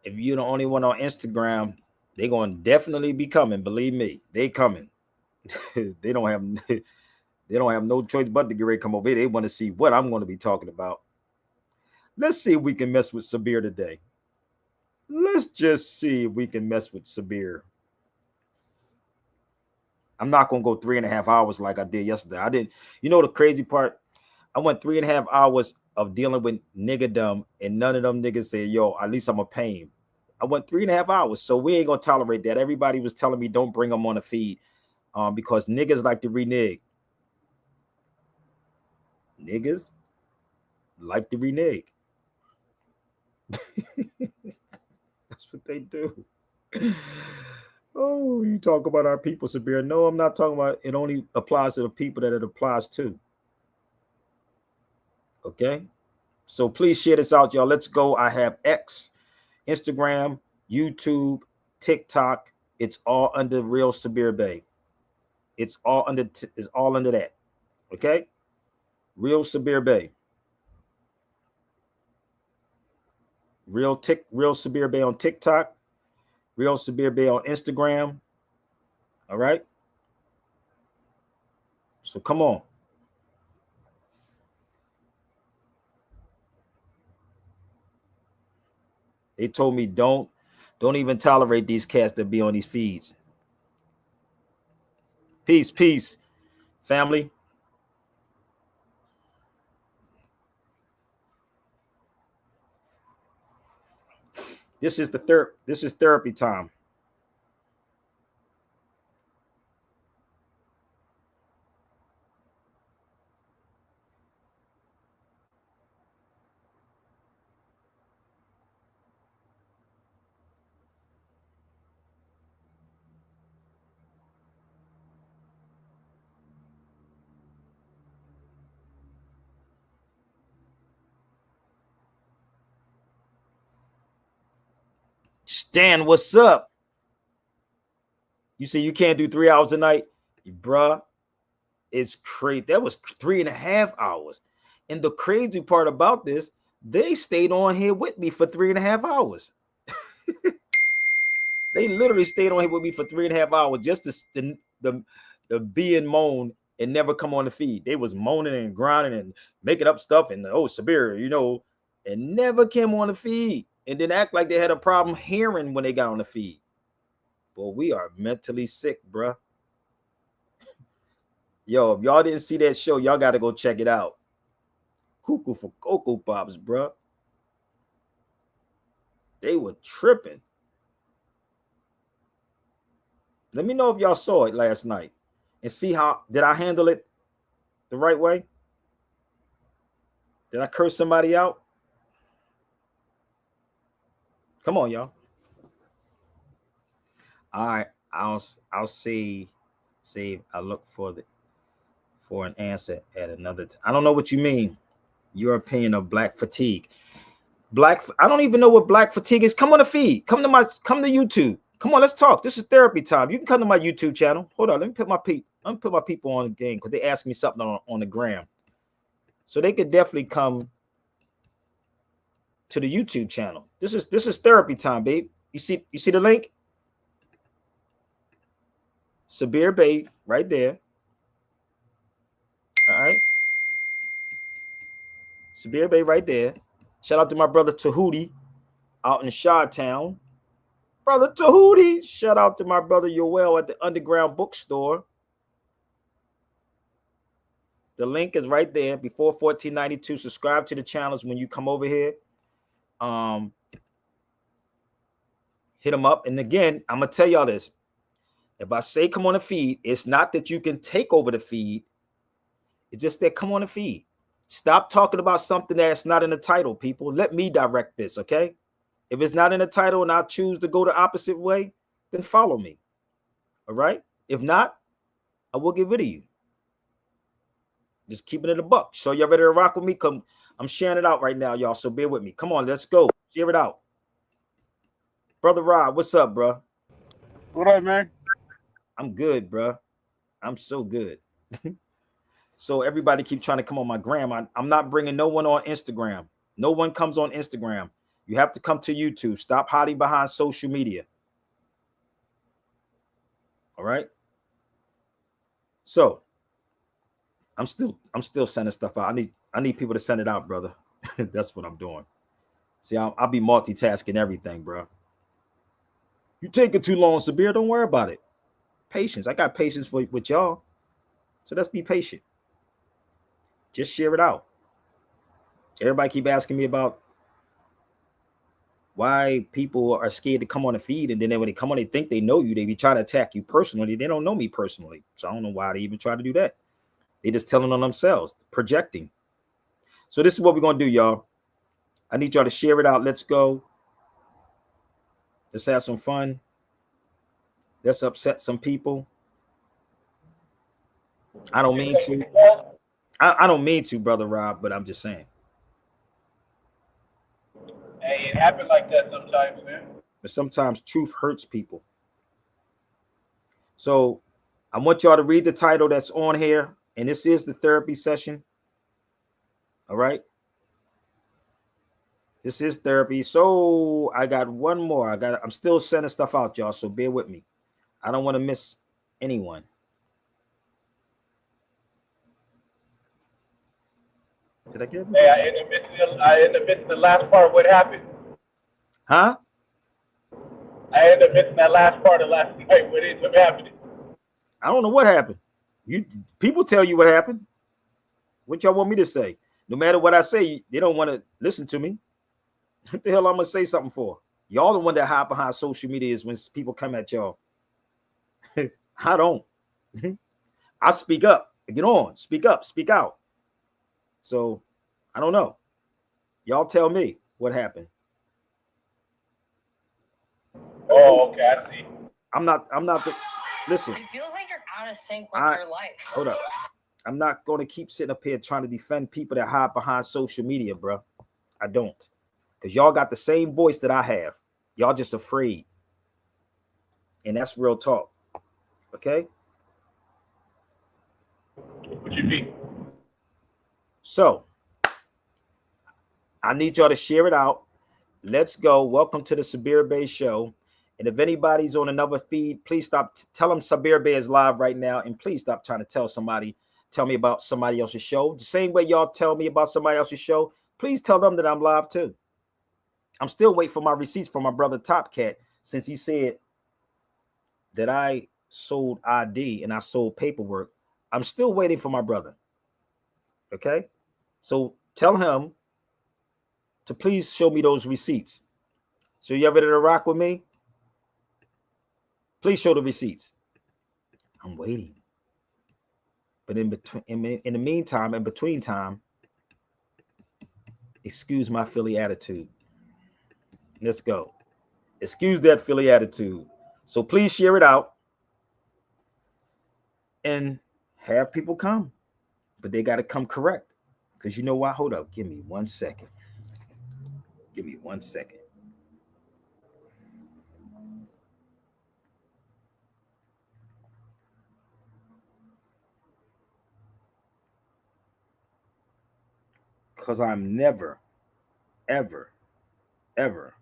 If you're the only one on Instagram, they're going to definitely be coming. Believe me, they coming. they don't have they don't have no choice but to get ready to come over here. They want to see what I'm going to be talking about. Let's see if we can mess with Sabir today. Let's just see if we can mess with Sabir. I'm not gonna go 3.5 hours like I did yesterday. I didn't. You know the crazy part? I went 3.5 hours of dealing with niggerdom, and none of them niggas said, "Yo, at least I'm a pain." I went 3.5 hours, so we ain't gonna tolerate that. Everybody was telling me don't bring them on the feed, because niggas like to renege. Niggas like to renege. That's what they do. Oh, you talk about our people, Sabir. No, I'm not talking about it. Only applies to the people that it applies to. Okay. So please share this out, y'all. Let's go. I have X, Instagram, YouTube, TikTok. It's all under Real Sabir Bey. It's all under that. Okay. Real Sabir Bey. Real Sabir Bey on TikTok. Real Sabir Bey on Instagram. All right. So come on. They told me don't even tolerate these cats that be on these feeds. Peace, family. This is therapy time. Stan, what's up? You see, you can't do 3 hours a night, bruh. It's crazy. That was 3.5 hours. And the crazy part about this, they stayed on here with me for 3.5 hours. They literally stayed on here with me for 3.5 hours just to be and moan and never come on the feed. They was moaning and grinding and making up stuff and Sabir, and never came on the feed and then act like they had a problem hearing when they got on the feed. Well, we are mentally sick, bruh. Yo, if y'all didn't see that show, y'all got to go check it out. Cuckoo for Cocoa Pops, bruh. They were tripping. Let me know if y'all saw it last night and see how did I handle it the right way? Did I curse somebody out? Come on, y'all. All right, I'll see I look for an answer at another time. I don't know what you mean. Your opinion of black fatigue. I don't even know what black fatigue is. Come on the feed. Come to YouTube. Come on, let's talk. This is therapy time. You can come to my YouTube channel. Hold on, let me put my people on the game because they asked me something on the gram. So they could definitely come to the YouTube channel. This is therapy time, babe. You see the link? Sabir Bey right there. All right. Sabir Bey right there. Shout out to my brother Tahuti out in Chi-Town. Brother Tahuti. Shout out to my brother Yoel at the Underground Bookstore. The link is right there. Before 1492. Subscribe to the channels when you come over here. Hit them up. And again, I'm gonna tell y'all this. If I say come on the feed, it's not that you can take over the feed. It's just that come on the feed. Stop talking about something that's not in the title, people. Let me direct this, okay? If it's not in the title and I choose to go the opposite way, then follow me. All right? If not, I will get rid of you. Just keeping it a buck. So y'all ready to rock with me? Come, I'm sharing it out right now, y'all. So bear with me. Come on, let's go. Share it out. Brother Rob, what's up, bro? What up, man? I'm good, bro. I'm so good. So everybody keep trying to come on my gram. I'm not bringing no one on Instagram. No one comes on Instagram. You have to come to YouTube. Stop hiding behind social media. All right. So I'm still sending stuff out. I need people to send it out, brother. That's what I'm doing. See, I'll be multitasking everything, bro. You taking too long, Sabir. Don't worry about it. Patience. I got patience with y'all. So let's be patient. Just share it out. Everybody keep asking me about why people are scared to come on the feed, and then when they come on, they think they know you. They be trying to attack you personally. They don't know me personally, so I don't know why they even try to do that. They just telling on themselves, projecting. So this is what we're gonna do, y'all. I need y'all to share it out. Let's go. Let's have some fun. Let's upset some people. I don't mean to. I don't mean to, brother Rob, but I'm just saying. Hey, it happens like that sometimes, man. But sometimes truth hurts people. So I want y'all to read the title that's on here, and this is the therapy session. All right. This is therapy. So I got one more. I'm still sending stuff out, y'all. So bear with me. I don't want to miss anyone. Did I get it? Hey, I end up missing the last part. What happened? Huh? I end up missing that last part of last night. What ended up happening? I don't know what happened. People tell you what happened. What y'all want me to say? No matter what I say, they don't want to listen to me. What the hell I'm gonna say something for? Y'all the one that hide behind social media is when people come at y'all. I don't. I speak up. Get on. Speak up. Speak out. So I don't know. Y'all tell me what happened. Oh, okay, I see. I'm not listen. It feels like you're out of sync with your life. Hold up. I'm not going to keep sitting up here trying to defend people that hide behind social media, bro. I don't. Because y'all got the same voice that I have. Y'all just afraid. And that's real talk. Okay? What you mean? So, I need y'all to share it out. Let's go. Welcome to the Sabir Bey Show. And if anybody's on another feed, please stop. Tell them Sabir Bey is live right now. And please stop trying to tell me about somebody else's show. The same way y'all tell me about somebody else's show, please tell them that I'm live too. I'm still waiting for my receipts from my brother Top Cat, since he said that I sold ID and I sold paperwork. I'm still waiting for my brother. Okay? So tell him to please show me those receipts. So you ready to rock with me? Please show the receipts. I'm waiting. But in the meantime, in between time, excuse my Philly attitude. Let's go. Excuse that Philly attitude. So please share it out and have people come. But they got to come correct. Because you know why? Hold up. Give me 1 second. Give me 1 second. Because I'm never, ever, ever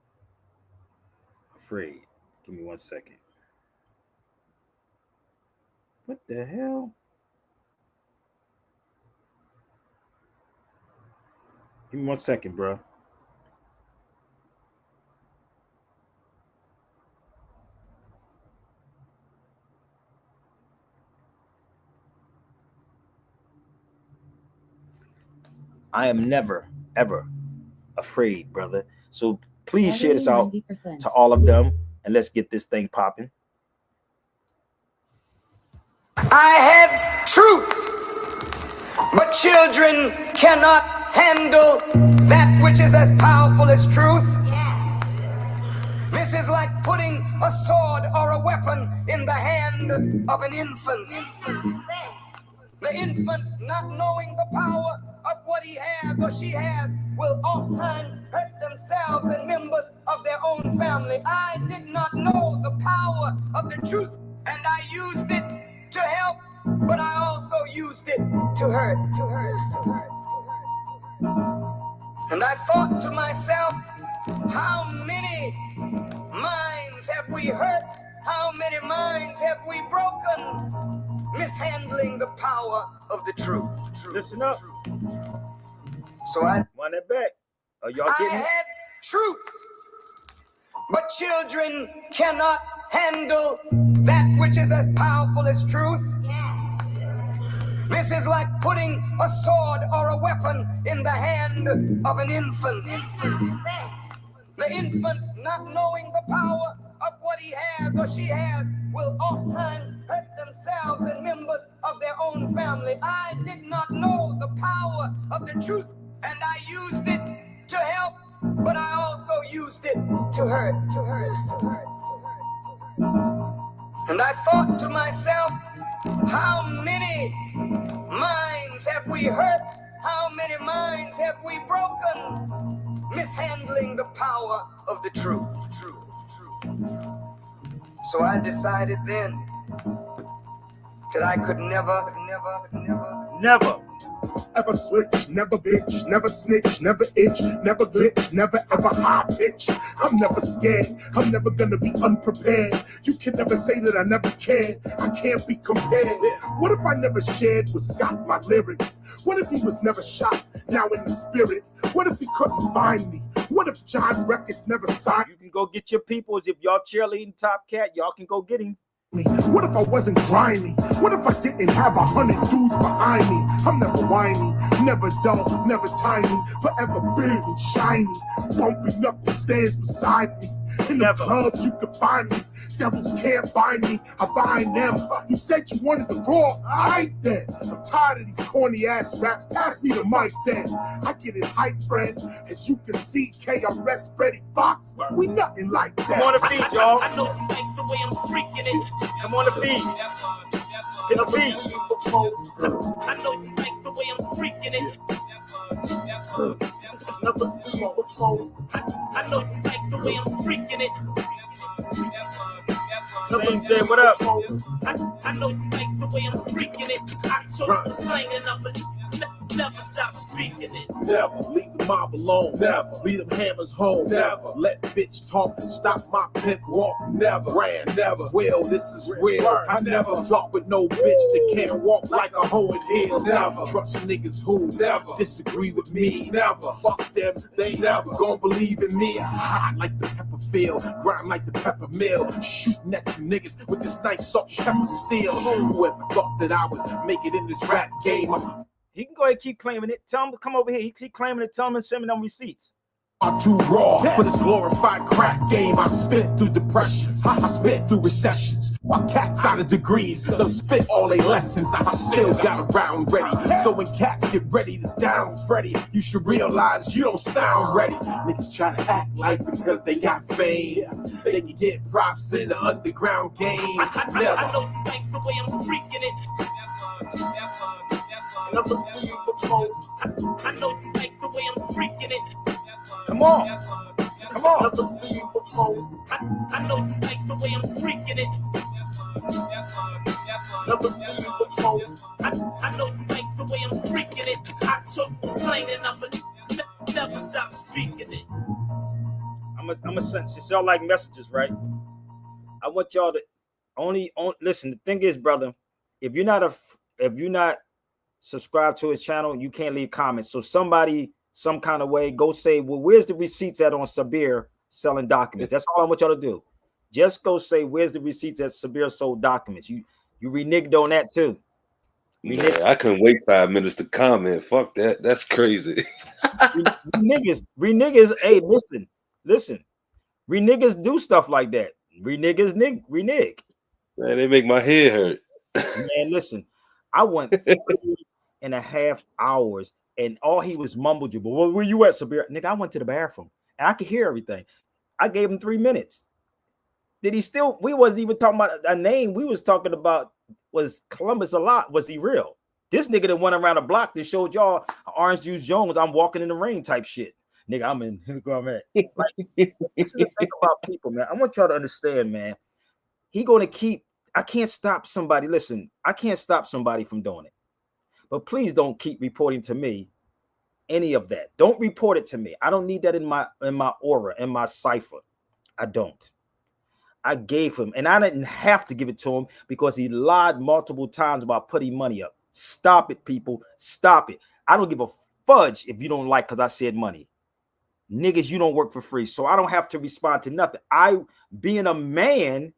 afraid. Give me 1 second. What the hell? Give me 1 second, bro. I am never, ever afraid, brother. So please share this out 90%. To all of them, and let's get this thing popping. I have truth, but children cannot handle that which is as powerful as truth. This is like putting a sword or a weapon in the hand of an infant. The infant, not knowing the power of what he has or she has, will oftentimes hurt themselves and members of their own family. I did not know the power of the truth, and I used it to help, but I also used it to hurt, to hurt, to hurt, to hurt, to hurt. And I thought to myself, How many minds have we hurt? How many minds have we broken? Mishandling the power of the truth. Listen up. So I Run it back. Are y'all I getting it? had truth, but children cannot handle that which is as powerful as truth. This is like putting a sword or a weapon in the hand of an infant. The infant, not knowing the power of what he has or she has, will oftentimes hurt themselves and members of their own family. I did not know the power of the truth, and I used it to help, but I also used it to hurt. And I thought to myself, how many minds have we hurt? How many minds have we broken? Mishandling the power of the truth. So I decided then that I could never ever switch, never bitch, never snitch, never itch, never glitch, never ever high pitch. I'm never scared, I'm never gonna be unprepared. You can never say that I never cared, I can't be compared. What if I never shared with Scott my lyric? What if he was never shot, now in the spirit? What if he couldn't find me? What if John Records never signed? You can go get your peoples. If y'all cheerleading Top Cat, y'all can go get him. What if I wasn't grimy? What if I didn't have 100 dudes behind me? I'm never whiny, never dull, never tiny, forever big and shiny, bumping up the stairs beside me. In the clubs you can find me, devils can't bind me, I bind them. You said you wanted the raw, I ain't then. I'm tired of these corny ass raps, pass me the mic then. I get it hype, friend, as you can see, KRS, Freddie Fox, we nothing like that. Come on the feet, y'all. I know you like the way I'm freaking it. Come on the feet. Hit the feet. I know you like the way I'm freaking it. I know you like the way I'm freaking it. Say what up? I know you like the way I'm freaking it. I told you slanging up and never stop speaking it. Never leave the mob alone. Never leave them hammers home. Never let bitch talk. Stop my pimp walk. Never ran. Never. Well, this is real. I never talk with no bitch that can't walk like a hoe in hell. Never trust niggas who never disagree with me. Never fuck them. They never gon' believe in me. Hot like the pepper field, grind like the pepper mill. Shooting at you niggas with this nice salt pepper steel. Whoever thought that I would make it in this rap game? He can go ahead and keep claiming it. Tell him to come over here. He keep claiming it. Tell him and send me them receipts. I'm too raw for this glorified crack game. I spit through depressions, I spit through recessions. While cats out of degrees, they'll spit all their lessons. I still got a round ready. So when cats get ready to down Freddy, you should realize you don't sound ready. Niggas try to act like because they got fame, they can get props in the underground game. Never. I know you like the way I'm freaking it. Never see you before. I know you like the way I'm freaking it. Come on. Come on. Never see you before. I know you like the way I'm freaking it. Never see you before. I know you like the way I'm freaking it. I took slanging up and never stop speaking it. I'm a since y'all like messages, right? I want y'all to only listen. The thing is, brother, if you're not subscribed to his channel, you can't leave comments. So somebody, some kind of way, go say, well, where's the receipts at on Sabir selling documents? That's all I want y'all to do. Just go say, where's the receipts at Sabir sold documents? You reneged on that too. Man, I couldn't wait 5 minutes to comment. Fuck that. That's crazy. Reniggas, hey, listen. Reniggas do stuff like that. Renege. Man, they make my head hurt. Man, listen, I went 3.5 hours and all he was mumble jumble. Well, where you at, Sabir? Nigga, I went to the bathroom and I could hear everything. I gave him 3 minutes. Did he still? We wasn't even talking about a name. We was talking about, was Columbus a lot? Was he real? This nigga that went around the block that showed y'all Orange Juice Jones, I'm walking in the rain type shit. Nigga, I'm in. Where I'm at. Like, this is the thing about people, man. I want y'all to understand, man. He gonna keep. I can't stop somebody. Listen, I can't stop somebody from doing it. But please don't keep reporting to me any of that. Don't report it to me. I don't need that in my aura, in my cipher. I don't. I gave him, and I didn't have to give it to him because he lied multiple times about putting money up. Stop it, people. Stop it. I don't give a fudge if you don't like because I said money. Niggas, you don't work for free, so I don't have to respond to nothing. Being a man,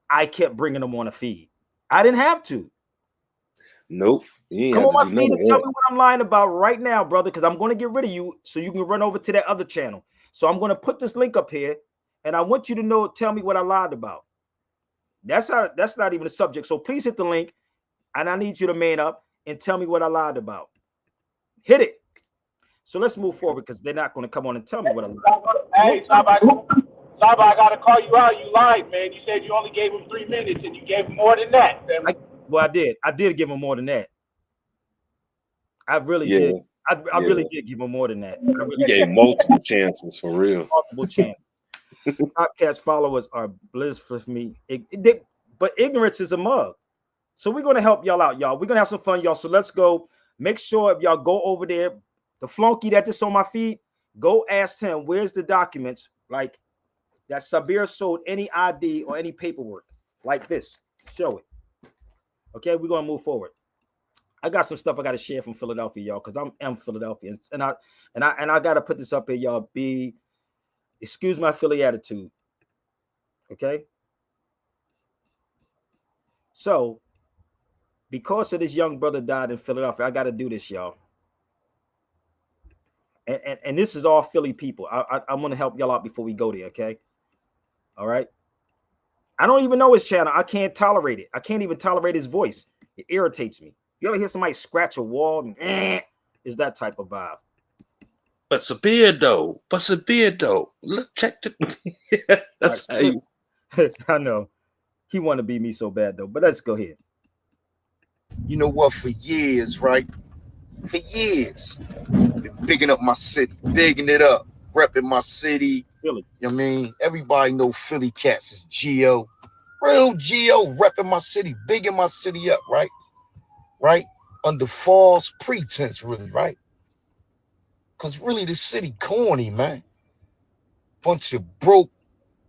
I kept bringing them on a feed. I didn't have to. Nope. Come on my feed and tell me what I'm lying about right now, brother, because I'm going to get rid of you so you can run over to that other channel. So I'm going to put this link up here, and I want you to tell me what I lied about. That's not even a subject. So please hit the link, and I need you to man up and tell me what I lied about. Hit it. So let's move forward because they're not going to come on and tell me what I lied about. Hey, Sabir, I got to call you out. You lied, man. You said you only gave him 3 minutes, and you gave him more than that. I did. I did give him more than that. I really did. I really did give him more than that. You gave multiple chances for real. Multiple chances. Podcast followers are bliss for me. But ignorance is a mug. So we're going to help y'all out, y'all. We're going to have some fun, y'all. So let's go. Make sure if y'all go over there, the flunky that just on my feed, go ask him, where's the documents? Like that Sabir sold any ID or any paperwork like this. Show it. Okay, we're going to move forward. I got some stuff I got to share from Philadelphia, y'all, because I'm Philadelphia. And I got to put this up here, y'all. Excuse my Philly attitude. Okay? So, because of this young brother died in Philadelphia, I got to do this, y'all. And this is all Philly people. I want to help y'all out before we go there, okay? All right? I don't even know his channel. I can't tolerate it. I can't even tolerate his voice. It irritates me. You ever hear somebody scratch a wall? Is that type of vibe. But Sabir though. Look, check the that's how you. I know. He want to be me so bad though. But let's go ahead. You know what? For years, right? For years, been bigging up my city, bigging it up, repping my city. Philly. You know what I mean? Everybody know Philly cats is Geo. Real Geo, repping my city, bigging my city up, right? Right? Under false pretense, really, right? Because really, the city corny, man. Bunch of broke,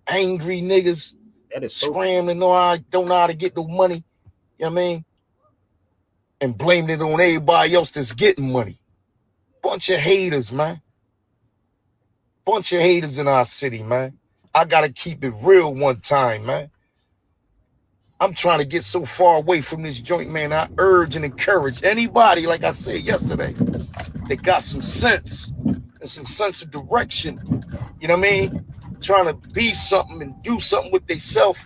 angry niggas That is so scrambling, don't know how to get no money. You know what I mean? And blaming it on everybody else that's getting money. Bunch of haters, man. Bunch of haters in our city, man. I got to keep it real one time, man. I'm trying to get so far away from this joint, man. I urge and encourage anybody, like I said yesterday, that got some sense and some sense of direction. You know what I mean? Trying to be something and do something with themselves.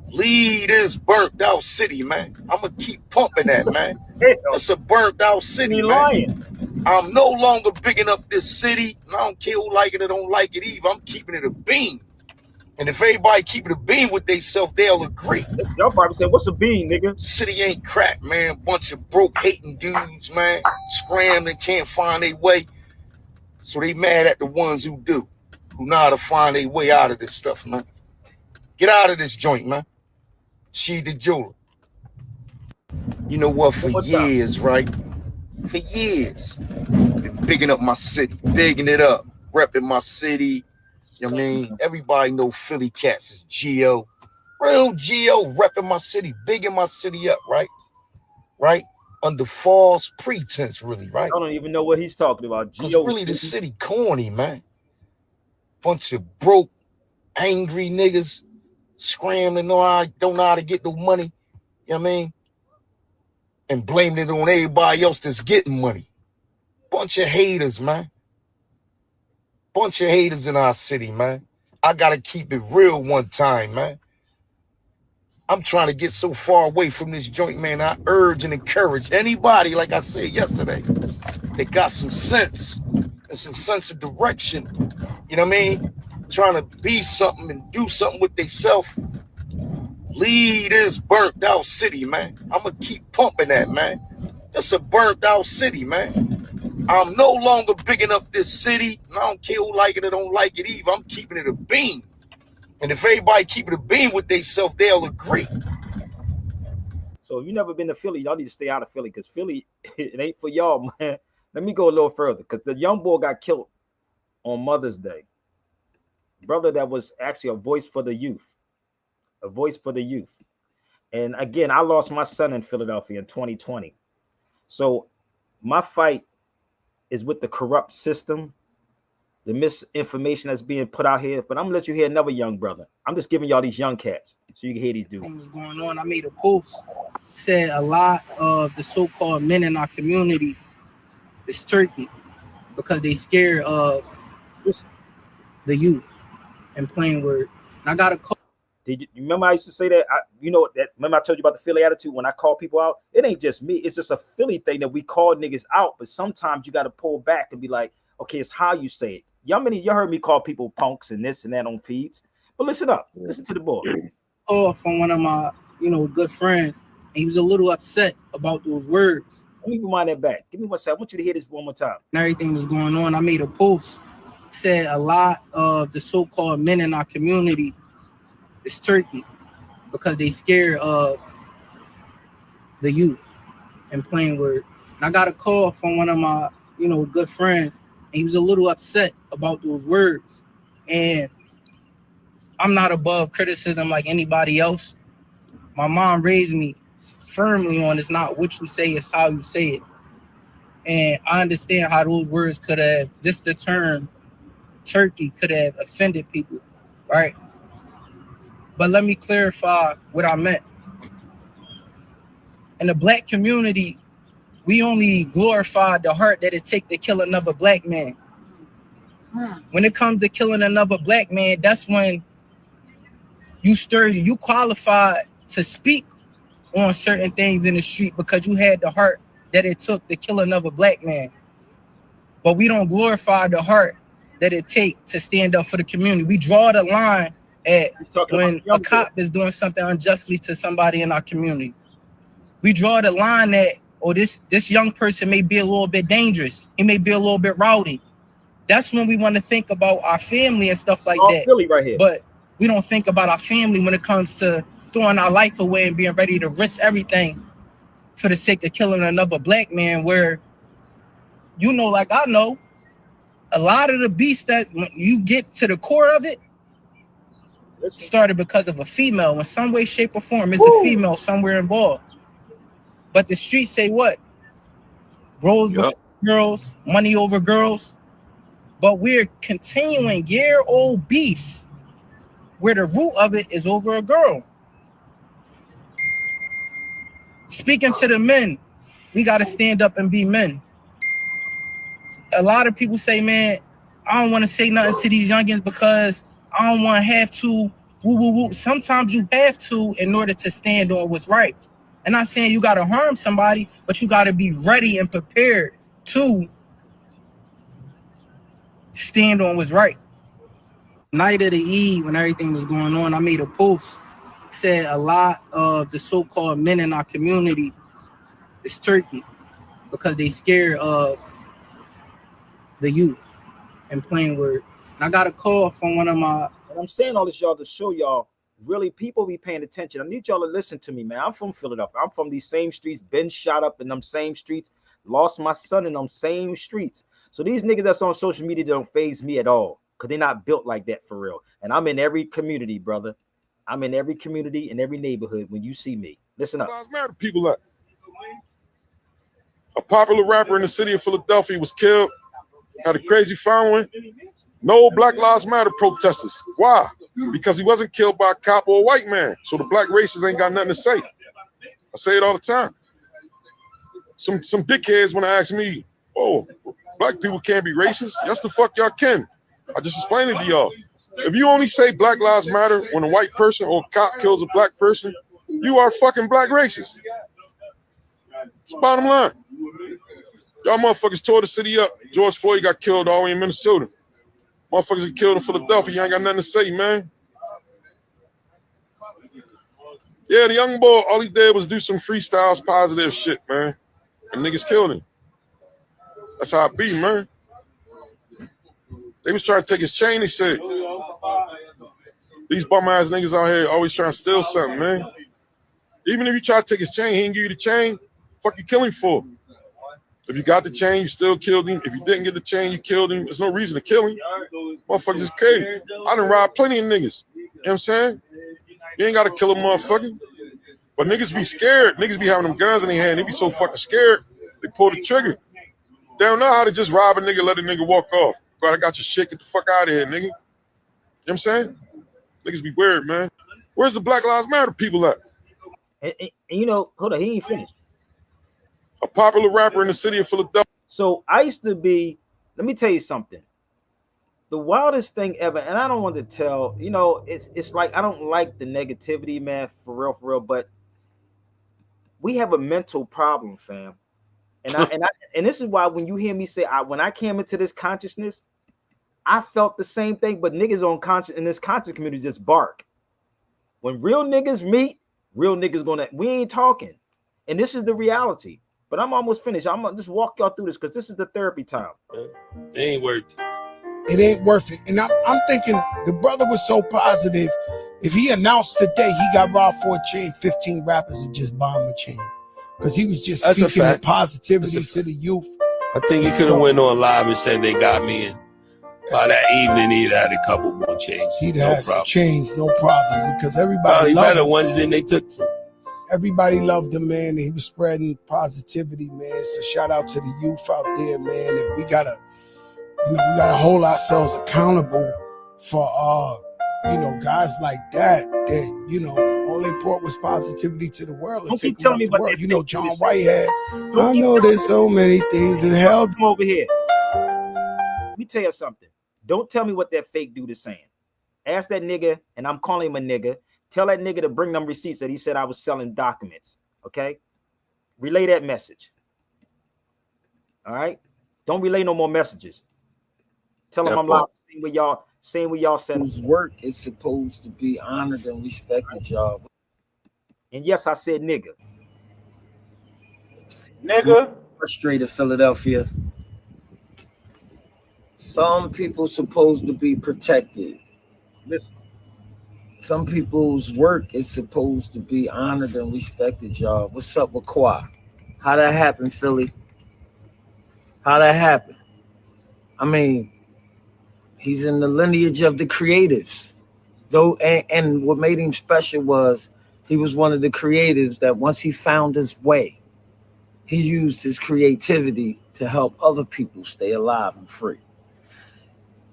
Leave this burnt out city, man. I'm going to keep pumping that, man. It's a burnt out city, man. I'm no longer bigging up this city. I don't care who like it or don't like it either. I'm keeping it a beam. And if everybody keep it a beam with themselves, they'll agree. Y'all probably say, what's a bean, nigga? City ain't crap, man. Bunch of broke, hating dudes, man. Scrambling, can't find their way. So they mad at the ones who do, who know how to find their way out of this stuff, man. Get out of this joint, man. She the jeweler. You know what? For years, right? For years, been bigging up my city, bigging it up, repping my city. You know what I mean? Everybody know Philly cats is Geo. Real Geo, repping my city, bigging my city up, right? Right? Under false pretense, really, right? I don't even know what he's talking about. Because really, the city corny, man. Bunch of broke, angry niggas scrambling, don't know how to get no money. You know what I mean? And blaming it on everybody else that's getting money. Bunch of haters, man. Bunch of haters in our city, man. I got to keep it real one time, man. I'm trying to get so far away from this joint, man. I urge and encourage anybody, like I said yesterday, that got some sense and some sense of direction. You know what I mean? Trying to be something and do something with themselves. Leave this burnt out city, man. I'm going to keep pumping that, man. It's a burnt out city, man. I'm no longer bigging up this city. I don't care who like it or don't like it either. I'm keeping it a beam. And if everybody keep it a beam with themselves, they'll agree. So if you never been to Philly, y'all need to stay out of Philly because Philly, it ain't for y'all, man. Let me go a little further because the young boy got killed on Mother's Day. Brother, that was actually a voice for the youth. A voice for the youth. And again, I lost my son in Philadelphia in 2020. So my fight is with the corrupt system, the misinformation that's being put out here. But I'm gonna let you hear another young brother. I'm just giving y'all these young cats so you can hear these dudes. What's going on? I made a post. Said a lot of the so-called men in our community is turkey because they scared of the youth. In plain word. And I got a call. Did you remember I used to say that? Remember I told you about the Philly attitude when I call people out? It ain't just me. It's just a Philly thing that we call niggas out. But sometimes you got to pull back and be like, okay, it's how you say it. You heard me call people punks and this and that on feeds. But listen up. Listen to the boy. Oh, from one of my, good friends. And he was a little upset about those words. Let me rewind that back. Give me 1 second. I want you to hear this one more time. And everything was going on. I made a post. Said a lot of the so-called men in our community is turkey because they scared of the youth. In plain word. And I got a call from one of my, good friends. And he was a little upset about those words. And I'm not above criticism like anybody else. My mom raised me firmly on it's not what you say, it's how you say it. And I understand how those words could have, just the term turkey could have offended people, right? But let me clarify what I meant. In the black community, we only glorify the heart that it takes to kill another black man. When it comes to killing another black man, that's when you qualified to speak on certain things in the street because you had the heart that it took to kill another black man. But we don't glorify the heart that it takes to stand up for the community. We draw the line at when a cop is doing something unjustly to somebody in our community. We draw the line at, this young person may be a little bit dangerous. He may be a little bit rowdy. That's when we want to think about our family and stuff like that. Philly right here. But we don't think about our family when it comes to throwing our life away and being ready to risk everything for the sake of killing another black man, where, like I know, a lot of the beasts that when you get to the core of it started because of a female. In some way, shape, or form, it's a female somewhere involved. But the streets say what? Bros with girls, money over girls. But we're continuing year-old beefs where the root of it is over a girl. Speaking to the men, we got to stand up and be men. A lot of people say, man, I don't want to say nothing to these youngins because I don't want to have to woo. Sometimes you have to in order to stand on what's right. I'm not saying you got to harm somebody, but you got to be ready and prepared to stand on what's right. Night of the Eve, when everything was going on, I made a post. Said a lot of the so-called men in our community is turkey because they scared of the youth. In plain word. And I got a call from one of my... And I'm saying all this, y'all, to show y'all, really, people be paying attention. I need y'all to listen to me, man. I'm from Philadelphia. I'm from these same streets, been shot up in them same streets, lost my son in them same streets. So these niggas that's on social media don't faze me at all because they're not built like that for real. And I'm in every community, brother. I'm in every community, in every neighborhood when you see me. Listen up. Matter people up. A popular rapper in the city of Philadelphia was killed, had a crazy following. No Black Lives Matter protesters. Why? Because he wasn't killed by a cop or a white man. So the black racists ain't got nothing to say. I say it all the time. Some dickheads want to ask me, oh, black people can't be racist. Yes, the fuck y'all can. I just explained it to y'all. If you only say Black Lives Matter when a white person or a cop kills a black person, you are fucking black racist. It's the bottom line. Y'all motherfuckers tore the city up. George Floyd got killed all the way in Minnesota. Motherfuckers get killed in Philadelphia. You ain't got nothing to say, man. Yeah, the young boy, all he did was do some freestyles, positive shit, man. And niggas killed him. That's how it be, man. They was trying to take his chain, they said. These bum-ass niggas out here always trying to steal something, man. Even if you try to take his chain, he ain't give you the chain. Fuck you kill him for? If you got the chain, you still killed him. If you didn't get the chain, you killed him. There's no reason to kill him. Motherfuckers is crazy. I done robbed plenty of niggas. You know what I'm saying? You ain't got to kill a motherfucker. But niggas be scared. Niggas be having them guns in their hand. They be so fucking scared, they pull the trigger. They don't know how to just rob a nigga, let a nigga walk off. God, I got your shit. Get the fuck out of here, nigga. You know what I'm saying? Niggas be weird, man. Where's the Black Lives Matter people at? And you know, hold on, he ain't finished. A popular rapper in the city of Philadelphia. So I used to be, let me tell you something. The wildest thing ever, and I don't want to tell, you know, it's like I don't like the negativity, man, for real, but we have a mental problem, fam. And this is why when you hear me say when I came into this consciousness, I felt the same thing, but niggas in this conscious community just bark. When real niggas meet, real niggas we ain't talking. And this is the reality. But I'm almost finished. I'm gonna just walk y'all through this because this is the therapy time. It ain't worth it. It ain't worth it. And I'm thinking the brother was so positive. If he announced today he got robbed for a chain, 15 rappers would just bomb a chain. Because he was just speaking the positivity to the youth. I think he could have went on live and said they got me in. By that evening, he'd had a couple more chains. He'd had some chains, no problem. Because everybody loved better ones than they took from. Everybody loved him, man. And he was spreading positivity, man. So shout out to the youth out there, man. And we gotta hold ourselves accountable for guys like that, all they brought was positivity to the world. Don't keep telling me what world. John Whitehead. I know there's so many things in hell. Come over here. Let me tell you something. Don't tell me what that fake dude is saying. Ask that nigga, and I'm calling him a nigga. Tell that nigga to bring them receipts that he said I was selling documents. Okay? Relay that message. All right? Don't relay no more messages. Tell him I'm live. Saying what y'all said. Whose work is supposed to be honored and respected, y'all. And yes, I said nigga. Nigga. Frustrated Philadelphia. Some people supposed to be protected. Listen. Some people's work is supposed to be honored and respected, y'all. What's up with Kwa? How that happen, Philly? How that happen? I mean, he's in the lineage of the creatives. Though, and what made him special was he was one of the creatives that once he found his way, he used his creativity to help other people stay alive and free.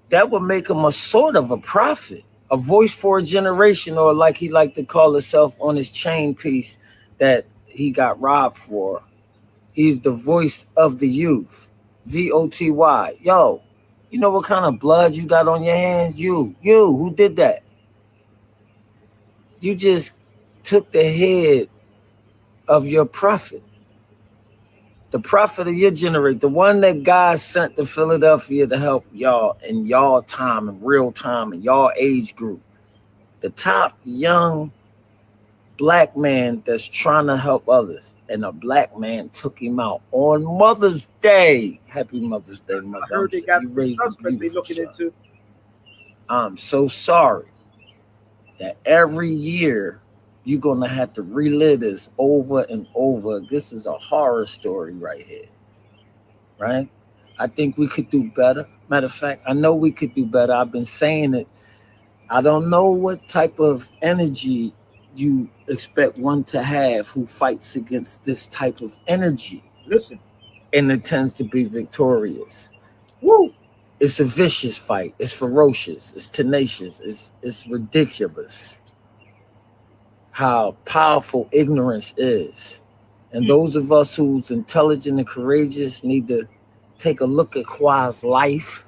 That would make him a sort of a prophet, a voice for a generation, or like he liked to call himself on his chain piece that he got robbed for. He's the voice of the youth. VOTY. Yo, you know what kind of blood you got on your hands? You, who did that? You just took the head of your prophet. The prophet of your generation, the one that God sent to Philadelphia to help y'all in y'all time, in real time, in y'all age group. The top young black man that's trying to help others. And a black man took him out on Mother's Day. Happy Mother's Day, mother. I heard they got some suspects they looking into. I'm so sorry that every year you're going to have to relive this over and over. This is a horror story right here, right? I think we could do better. Matter of fact, I know we could do better. I've been saying it. I don't know what type of energy you expect one to have who fights against this type of energy. Listen. And it tends to be victorious. Woo! It's a vicious fight. It's ferocious. It's tenacious. It's ridiculous how powerful ignorance is. And those of us who's intelligent and courageous need to take a look at Kwa's life.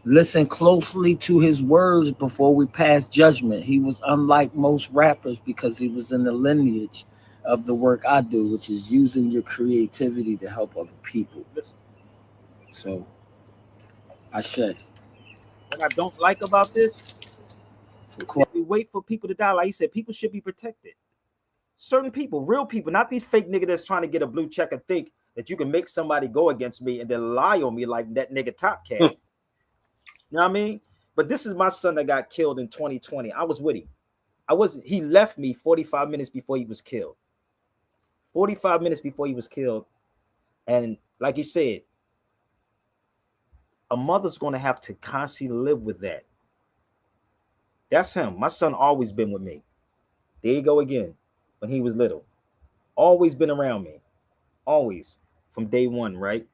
Listen closely to his words before we pass judgment. He was unlike most rappers because he was in the lineage of the work I do, which is using your creativity to help other people. So, Ashe. What I don't like about this, we wait for people to die. Like you said, people should be protected. Certain people, real people, not these fake niggas that's trying to get a blue check and think that you can make somebody go against me and then lie on me like that nigga Top Cat. You know what I mean? But this is my son that got killed in 2020. I was with him. He left me 45 minutes before he was killed. 45 minutes before he was killed. And Like he said, a mother's going to have to constantly live with that. That's him. My son always been with me. There you go again. When he was little, always been around me, always from day one, right?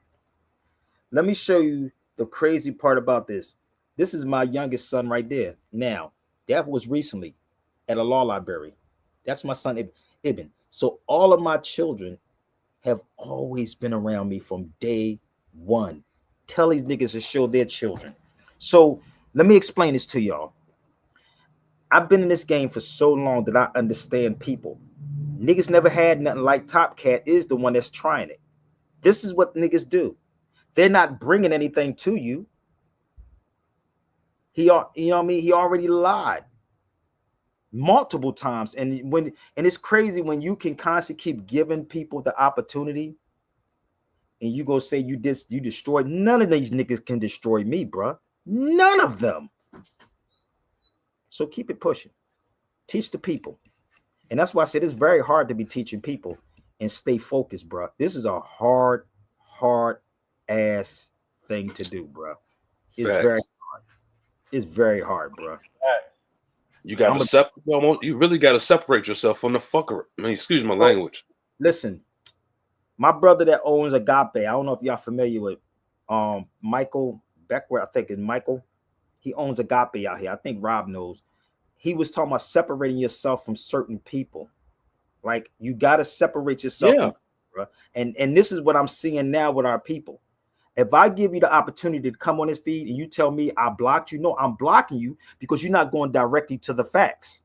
Let me show you the crazy part about this. This is my youngest son right there. Now, that was recently at a law library. That's my son, Ibn. So all of my children have always been around me from day one. Tell these niggas to show their children. So let me explain this to y'all. I've been in this game for so long that I understand people. Niggas never had nothing like Top Cat is the one that's trying it. This is what niggas do. They're not bringing anything to you. You know what I mean? He already lied multiple times. And it's crazy when you can constantly keep giving people the opportunity and you go say you destroyed. None of these niggas can destroy me, bro. None of them. So keep it pushing. Teach the people. And that's why I said it's very hard to be teaching people and stay focused, bro. This is a hard ass thing to do, bro. It's very hard. It's very hard, bro. You got to you really got to separate yourself from the fucker. I mean, excuse my language. Listen, my brother that owns Agape, I don't know if y'all familiar with Michael Beckwith. I think it's Michael. He owns Agape out here. I think Rob knows. He was talking about separating yourself from certain people. Like you got to separate yourself from people, bro. And this is what I'm seeing now with our people. If I give you the opportunity to come on this feed and you tell me I blocked you, no, I'm blocking you because you're not going directly to the facts.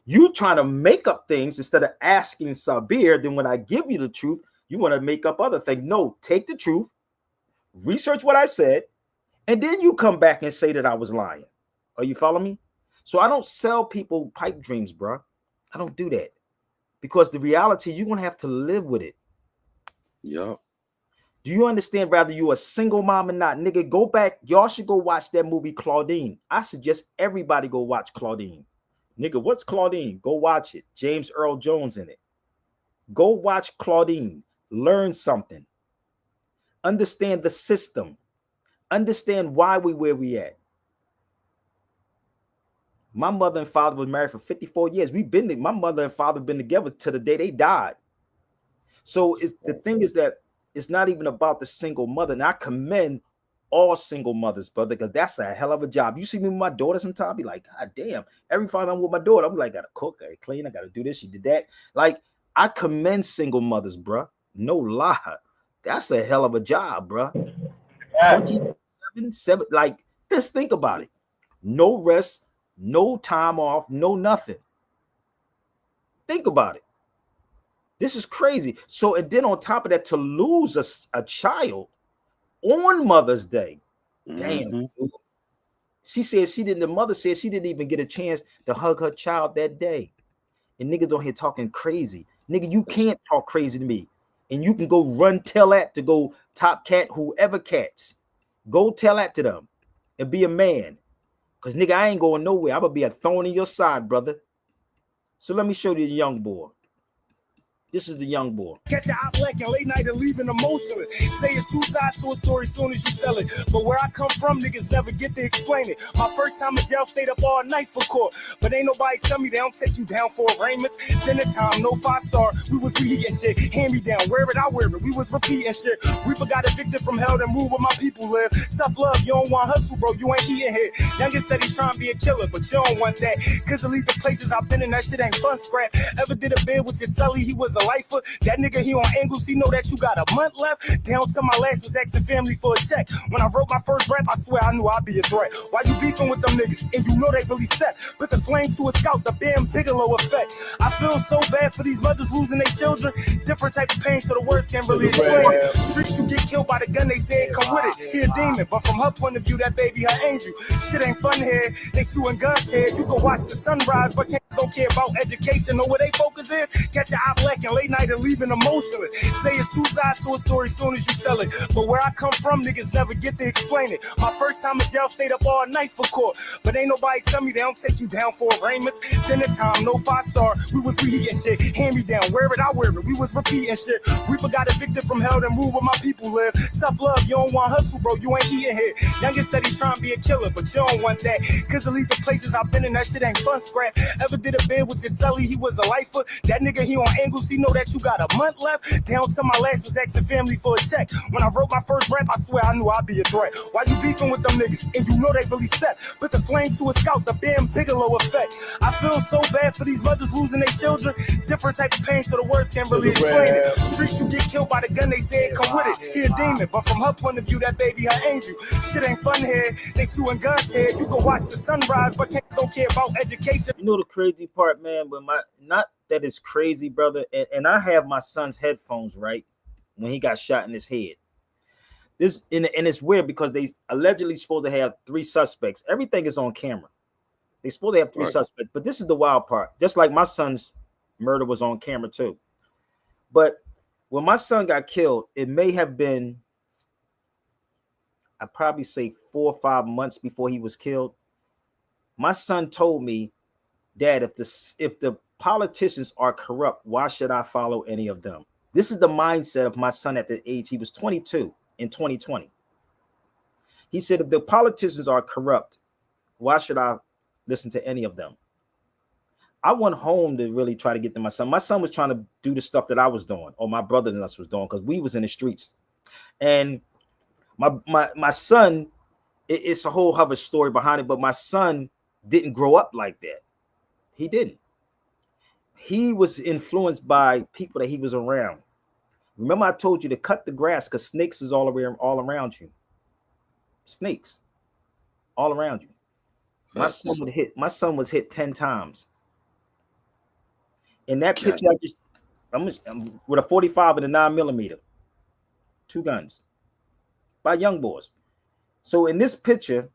You trying to make up things instead of asking Sabir. Then when I give you the truth, you want to make up other things. No, take the truth, research what I said, and then you come back and say that I was lying. Are you following me? So I don't sell people pipe dreams, bro. I don't do that because the reality, you're going to have to live with it. Yeah. Do you understand? Rather you a single mom or not, nigga, go back. Y'all should go watch that movie Claudine. I suggest everybody go watch Claudine. Nigga, what's Claudine? Go watch it. James Earl Jones in it. Go watch Claudine. Learn something. Understand the system. Understand why we where we at. My mother and father was married for 54 years. My mother and father been together to the day they died. So the thing is that it's not even about the single mother. And I commend all single mothers, brother, because that's a hell of a job. You see me with my daughter sometimes, I be like, God damn. Every time I'm with my daughter, I'm like, I gotta cook, I gotta clean, I gotta do this, she did that. Like, I commend single mothers, bro. No lie. That's a hell of a job, bro. 27, like, just think about it. No rest, no time off, no nothing. Think about it. This is crazy. So, and then on top of that, to lose a child on Mother's Day, damn. She said the mother said she didn't even get a chance to hug her child that day. And niggas on here talking crazy. Nigga, you can't talk crazy to me. And you can go tell that to go Top Cat, whoever cats. Go tell that to them and be a man. Because nigga, I ain't going nowhere. I'm going to be a thorn in your side, brother. So let me show you the young boy. This is the young boy. Catch a hot black and late night and leaving emotionless. Say it's two sides to a story soon as you tell it. But where I come from, niggas never get to explain it. My first time in jail, stayed up all night for court. But ain't nobody tell me they don't take you down for arraignments. Dinner time, no 5-star. We was reheating shit. Hand me down, wear it, I wear it. We was repeating shit. Reaper got evicted from hell and moved where my people live. Tough love, you don't want hustle, bro. You ain't eating here. Youngest said he trying to be a killer, but you don't want that. Cause at least the places I've been in, that shit ain't fun scrap. Ever did a bid with your celly, he was a lifer. That nigga, he on angles, he know that you got a month left. Down to my last was asking family for a check. When I wrote my first rap, I swear I knew I'd be a threat. Why you beefing with them niggas? And you know they really step. Put the flame to a scout, the Bam Bigelow effect. I feel so bad for these mothers losing their children. Different type of pain, so the words can't really explain it. Streets, you get killed by the gun, they say it come with it. He a demon, but from her point of view, that baby her angel. Shit ain't fun here, they suing guns here. You can watch the sunrise, but don't care about education or where they focus is. Catch your eye black and late late night and leaving emotionless. Say it's two sides to a story soon as you tell it. But where I come from, niggas never get to explain it. My first time in jail, stayed up all night for court. But ain't nobody tell me they don't take you down for arraignments. Dinner time, no 5-star. We was reheating shit. Hand me down, wear it, I wear it. We was repeating shit. Reaper got evicted from hell and moved where my people live. Tough love, you don't want hustle, bro. You ain't eating here. Youngest said he trying to be a killer, but you don't want that. Cause to leave the places I've been in, that shit ain't fun scrap. Ever did a bid with your celly, he was a lifer. That nigga, he on angles, he know that you got a month left. Down to my last was asking family for a check. When I wrote my first rap, I swear I knew I'd be a threat. Why you beefing with them niggas? And you know they really stepped. Put the flame to a scout, the Bam Bigelow effect. I feel so bad for these mothers losing their children. Different type of pain, so the words can't really explain it. Streets, you get killed by the gun, they say it come with it. He a demon, but from her point of view, that baby her angel. Shit ain't fun here. They shooting guns here. You can watch the sunrise, but don't care about education. You know the crazy part, man, but not that it's crazy, brother. And I have my son's headphones, right, when he got shot in his head. And it's weird because they allegedly supposed to have 3 suspects. Everything is on camera. They supposed to have 3 suspects, but this is the wild part. Just like my son's murder was on camera too. But when my son got killed, it may have been, I'd probably say 4 or 5 months before he was killed. My son told me, Dad, if the politicians are corrupt, why should I follow any of them? This is the mindset of my son at the age. He was 22 in 2020. He said, if the politicians are corrupt, why should I listen to any of them? I went home to really try to get to my son. My son was trying to do the stuff that I was doing, or my brother and us was doing, because we was in the streets. And my son, it's a whole other story behind it, but my son didn't grow up like that. He didn't. He was influenced by people that he was around. Remember, I told you to cut the grass because snakes is all around you. Snakes all around you. My son was hit 10 times. In that picture, I'm with a 45 and a 9mm, 2 guns by young boys. So in this picture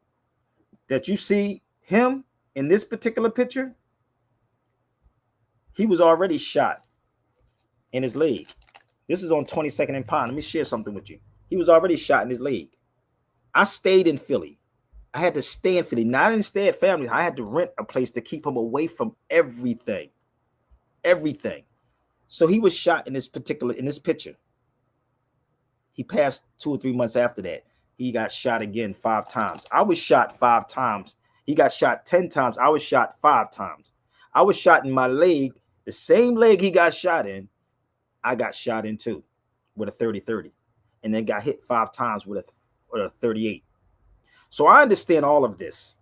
that you see him in this particular picture, he was already shot in his leg. This is on 22nd and Pine. Let me share something with you. He was already shot in his leg. I stayed in Philly. I had to stay in Philly, not in stay at family. I had to rent a place to keep him away from everything. Everything. So he was shot in this picture. He passed 2 or 3 months after that. He got shot again 5 times. I was shot 5 times. He got shot 10 times. I was shot 5 times. I was shot in my leg, the same leg he got shot in. I got shot in too with a 30-30, and then got hit 5 times with a 38. So I understand all of this.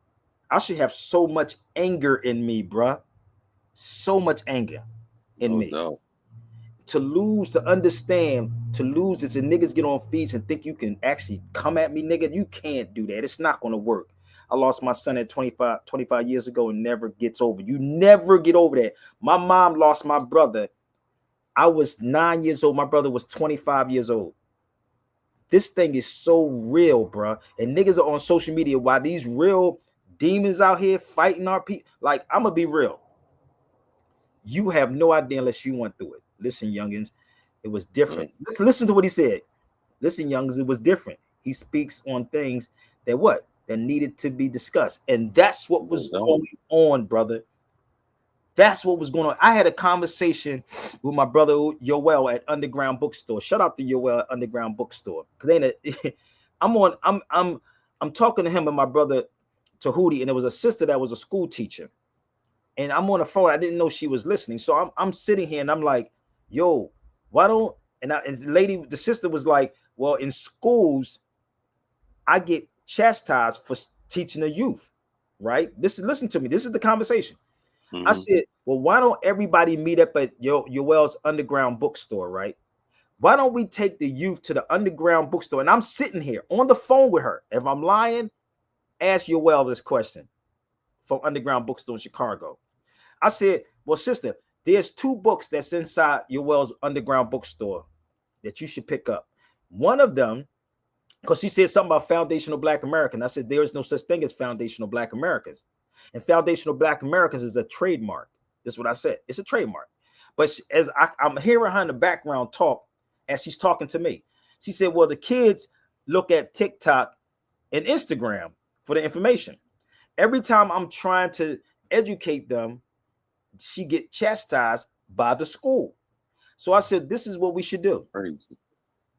I should have so much anger in me, bruh. So much anger in me. No. To lose, to understand, to lose this, and niggas get on feeds and think you can actually come at me, nigga. You can't do that. It's not going to work. I lost my son at 25 years ago and never gets over. You never get over that. My mom lost my brother. I was 9 years old. My brother was 25 years old. This thing is so real, bro. And niggas are on social media while these real demons out here fighting our people. Like, I'm going to be real. You have no idea unless you went through it. Listen, youngins, it was different. Listen to what he said. Listen, youngins, it was different. He speaks on things that needed to be discussed. And that's what was going on, brother. That's what was going on. I had a conversation with my brother Yoel at Underground Bookstore. Shout out to Yoel at Underground Bookstore. I'm talking to him and my brother Tahuti, and there was a sister that was a school teacher. And I'm on the phone. I didn't know she was listening. So I'm sitting here and I'm like, yo, why don't, and the sister was like, well, in schools, I get chastised for teaching the youth, right? Listen to me. This is the conversation. Mm-hmm. I said, well, why don't everybody meet up at Yoel's Underground Bookstore, right? Why don't we take the youth to the Underground Bookstore? And I'm sitting here on the phone with her. If I'm lying, ask Yoel this question from Underground Bookstore in Chicago. I said, well, sister, there's 2 books that's inside Yoel's Underground Bookstore that you should pick up. One of them, because she said something about foundational Black Americans. I said, there is no such thing as foundational Black Americans. And foundational Black Americans is a trademark. This is what I said. It's a trademark. But as I'm hearing her in the background talk as she's talking to me, she said, well, the kids look at TikTok and Instagram for the information. Every time I'm trying to educate them, she get chastised by the school. So I said, this is what we should do. Crazy.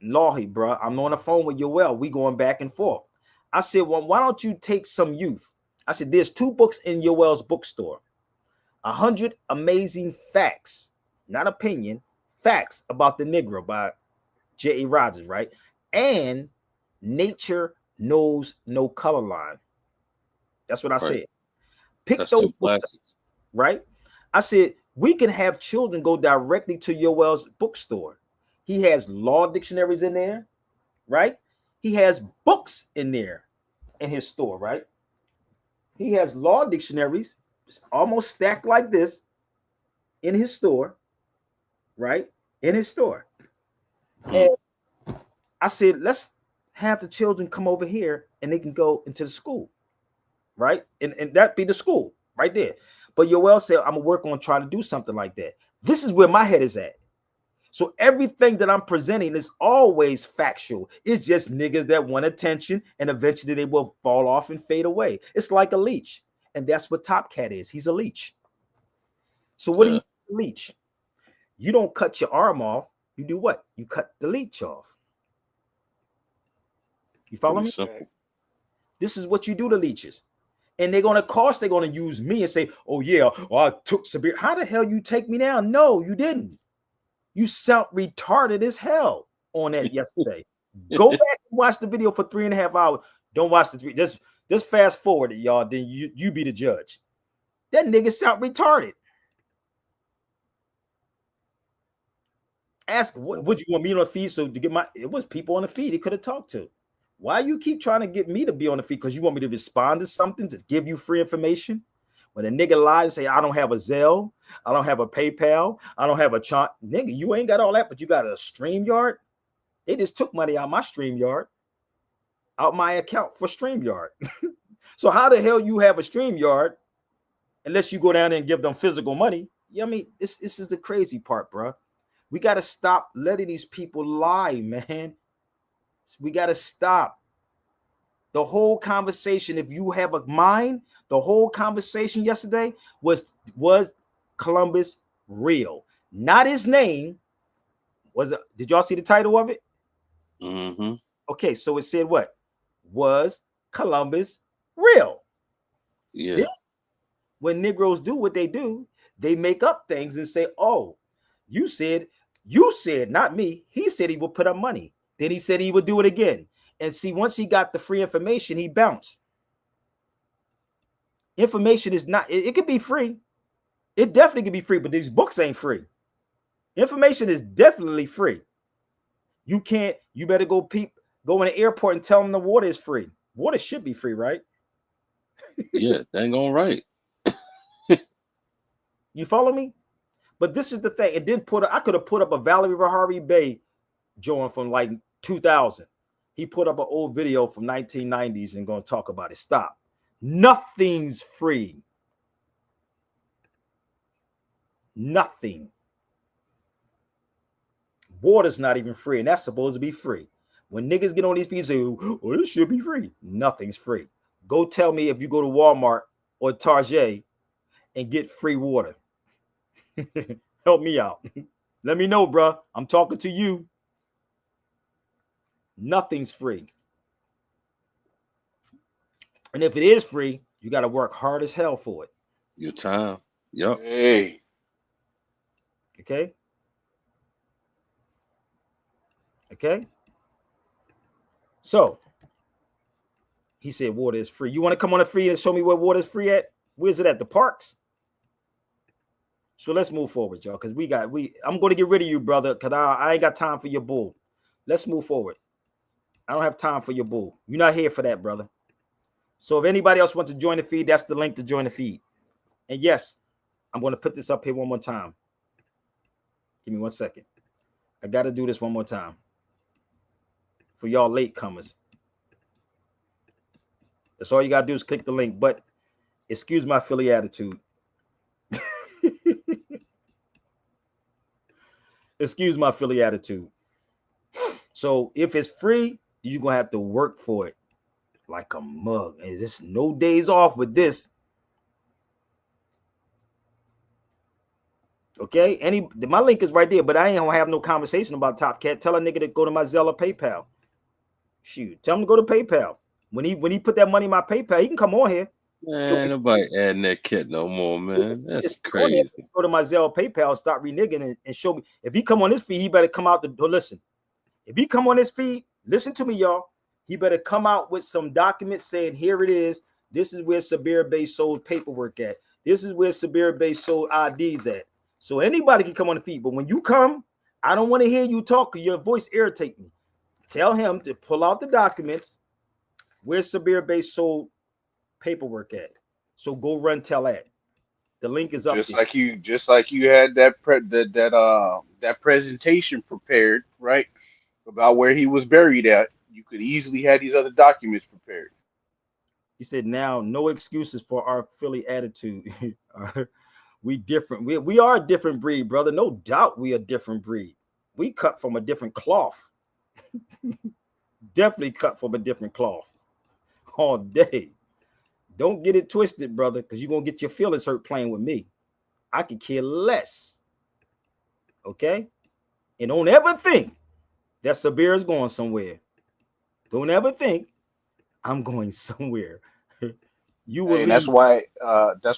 Lahi, bro, I'm on the phone with Yoel. We going back and forth. I said, well, why don't you take some youth? I said, there's 2 books in Yoel's bookstore. 100 Amazing Facts, not opinion, facts about the Negro by J.A. Rogers, right? And Nature Knows No Color Line. That's what I said. Pick That's those 2 books, classics. right? I said, we can have children go directly to Yoel's bookstore. He has law dictionaries in there, right? He has books in there in his store, right? He has law dictionaries almost stacked like this in his store, right? In his store. And I said, let's have the children come over here and they can go into the school, right? And that be the school right there. But Yoel said, I'm gonna work on trying to do something like that. This is where my head is at. So everything that I'm presenting is always factual. It's just niggas that want attention and eventually they will fall off and fade away. It's like a leech. And that's what Top Cat is. He's a leech. So what do you leech? You don't cut your arm off. You do what? You cut the leech off. You follow me? Simple. This is what you do to leeches. And they're going to use me and say, oh yeah, well, I took Sabir. How the hell you take me down? No, you didn't. You sound retarded as hell on that yesterday. Go back and watch the video for 3.5 hours. Don't watch the 3. Just fast forward it, y'all. Then you be the judge. That nigga sound retarded. Ask, would you want me on the feed? So to get it was people on the feed he could have talked to. Why you keep trying to get me to be on the feed? Because you want me to respond to something to give you free information? When a nigga lies and say, I don't have a Zelle, I don't have a PayPal, I don't have a chant. Nigga, you ain't got all that, but you got a StreamYard. They just took money out my StreamYard, out my account for StreamYard. So how the hell you have a StreamYard unless you go down there and give them physical money? Yeah, I mean, this is the crazy part, bro. We got to stop letting these people lie, man. We got to stop. The whole conversation, if you have a mind, the whole conversation yesterday was Columbus real? Not his name. Did y'all see the title of it? Mm-hmm. Okay, so it said what? Was Columbus real? Yeah. Then, when Negroes do what they do, they make up things and say, oh, you said, not me. He said he would put up money. Then he said he would do it again. And see, once he got the free information, he bounced. Information is not, it could be free. It definitely could be free, but these books ain't free. Information is definitely free. You better go in the airport and tell them the water is free. Water should be free, right? Yeah, dang on right. You follow me? But this is the thing. It didn't I could have put up a Valerie Rahari Bey joint from like 2000. He put up an old video from 1990s and going to talk about it. Stop. Nothing's free. Nothing. Water's not even free, and that's supposed to be free. When niggas get on these feeds and say, oh, this should be free. Nothing's free. Go tell me if you go to Walmart or Target and get free water. Help me out. Let me know, bro. I'm talking to you. Nothing's free. And if it is free, you got to work hard as hell for it. Your time. Yep. Hey. Okay. Okay. So he said water is free. You want to come on the free and show me where water is free at? Where's it at? The parks? So let's move forward, y'all, because I'm going to get rid of you, brother, because I ain't got time for your bull. Let's move forward. I don't have time for your bull. You're not here for that, brother. So if anybody else wants to join the feed, that's the link to join the feed. And yes, I'm going to put this up here one more time. Give me 1 second. I got to do this one more time for y'all latecomers. That's all you got to do is click the link. But excuse my Philly attitude. Excuse my Philly attitude. So if it's free, you're gonna have to work for it like a mug. And there's no days off with this. Okay, my link is right there, but I ain't gonna have no conversation about Top Cat. Tell a nigga to go to my Zelle or PayPal. Shoot, tell him to go to PayPal. When he put that money in my PayPal, he can come on here. Man, nobody adding that kid no more, man. That's crazy. Go to my Zelle, PayPal, stop reneging and show me. If he come on this feed, he better come out the door. Listen, if he come on this feed, listen to me, y'all. He better come out with some documents saying, here it is. This is where Sabir Bey sold paperwork at. This is where Sabir Bey sold IDs at. So anybody can come on the feed. But when you come, I don't want to hear you talk because your voice irritates me. Tell him to pull out the documents where Sabir Bey sold paperwork at. So go run tell that. The link is up Just there. like you had that presentation prepared, right? About where he was buried at. You could easily have these other documents prepared. He said, now no excuses for our Philly attitude. We different. We are a different breed, brother. No doubt we a different breed. We cut from a different cloth. Definitely cut from a different cloth. All day. Don't get it twisted, brother, because you're going to get your feelings hurt playing with me. I could care less. Okay? And don't ever think that Sabir is going somewhere. Don't ever think I'm going somewhere. You will And leave. that's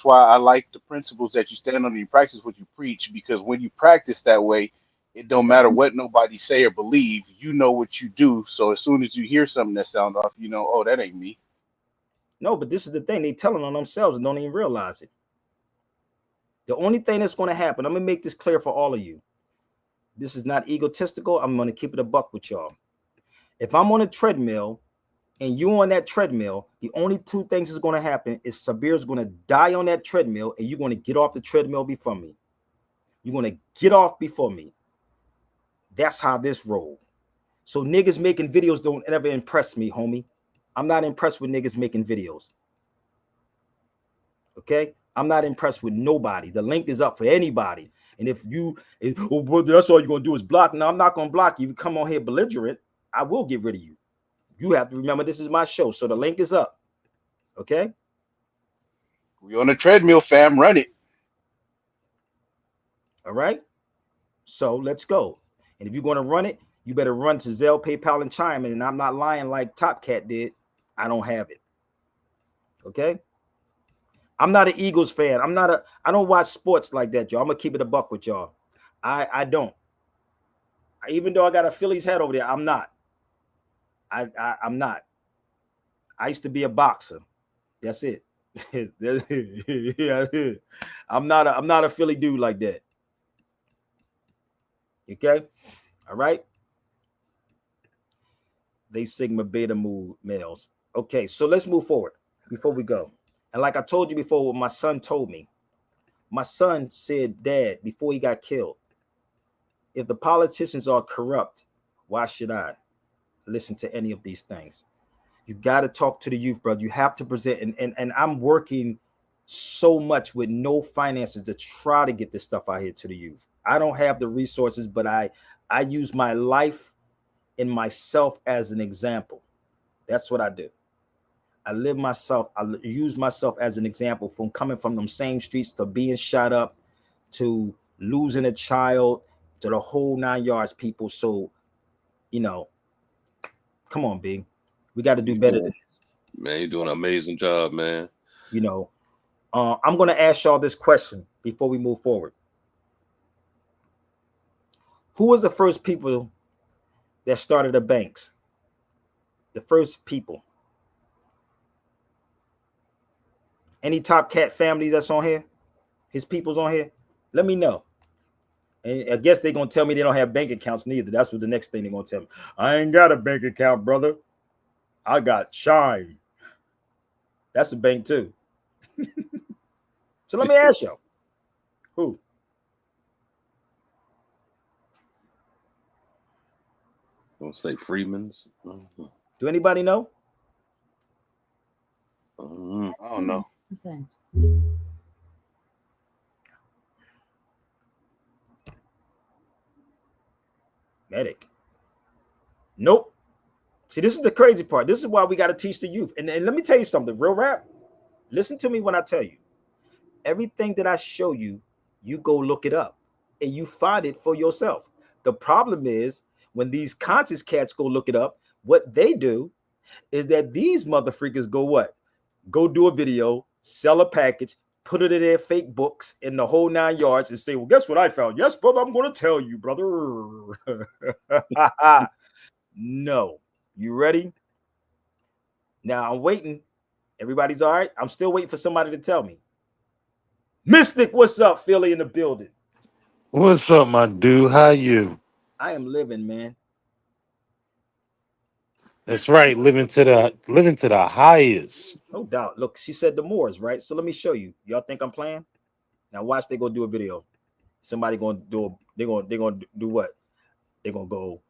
why I like the principles that you stand on and you practice what you preach, because when you practice that way, it don't matter what nobody say or believe, you know what you do. So as soon as you hear something that sound off, you know, oh, that ain't me. No, but this is the thing. They telling on themselves and don't even realize it. The only thing that's going to happen, I'm going to make this clear for all of you. This is not egotistical. I'm going to keep it a buck with y'all. If I'm on a treadmill and you on that treadmill, the only two things that's going to happen is Sabir's going to die on that treadmill and you're going to get off the treadmill before me. You're going to get off before me. That's how this roll. So niggas making videos don't ever impress me, homie. I'm not impressed with niggas making videos. Okay? I'm not impressed with nobody. The link is up for anybody. And if that's all you're going to do is block. No, I'm not going to block you. If you come on here belligerent, I will get rid of you. You have to remember this is my show. So the link is up. Okay? We on a treadmill, fam. Run it. All right? So let's go. And if you're going to run it, you better run to Zelle, PayPal, and Chime In. And I'm not lying like Top Cat did. I don't have it. Okay? I'm not an Eagles fan. I don't watch sports like that, y'all. I'm gonna keep it a buck with y'all. I don't. Even though I got a Phillies hat over there, I'm not. I'm not. I used to be a boxer. That's it. I'm not a Philly dude like that. Okay? All right. They Sigma Beta males. Okay, so let's move forward before we go. And like I told you before, what my son told me, my son said, Dad, before he got killed, if the politicians are corrupt, why should I listen to any of these things? You got to talk to the youth, brother. You have to present. And I'm working so much with no finances to try to get this stuff out here to the youth. I don't have the resources, but I use my life and myself as an example. That's what I do. I live myself. I use myself as an example from coming from them same streets to being shot up, to losing a child, to the whole 9 yards, people. So, you know, come on, B. We got to do better than this. Man, you're doing an amazing job, man. You know, I'm going to ask y'all this question before we move forward. Who was the first people that started the banks? The first people. Any Top Cat families that's on here? His people's on here? Let me know. And I guess they're going to tell me they don't have bank accounts neither. That's what the next thing they're going to tell me. I ain't got a bank account, brother. I got Chime. That's a bank too. So let me ask y'all. Who? Don't say Freeman's. Do anybody know? I don't know. Medic. Nope. See, this is the crazy part. This is why we got to teach the youth. And let me tell you something, real rap. Listen to me when I tell you. Everything that I show you, you go look it up and you find it for yourself. The problem is when these conscious cats go look it up, what they do is that these motherfuckers go what? Go do a video, sell a package, put it in their fake books in the whole 9 yards and say, well, guess what I found? Yes, brother, I'm going to tell you, brother. No. You ready? Now I'm waiting. Everybody's all right. I'm still waiting for somebody to tell me. Mystic, what's up? Philly in the building. What's up, my dude? How you? I am living, man. That's right, living to the highest. No doubt. Look, she said the Moors, right? So let me show you. Y'all think I'm playing? Now watch. They go do a video. Somebody gonna do. They're gonna do what? They're gonna go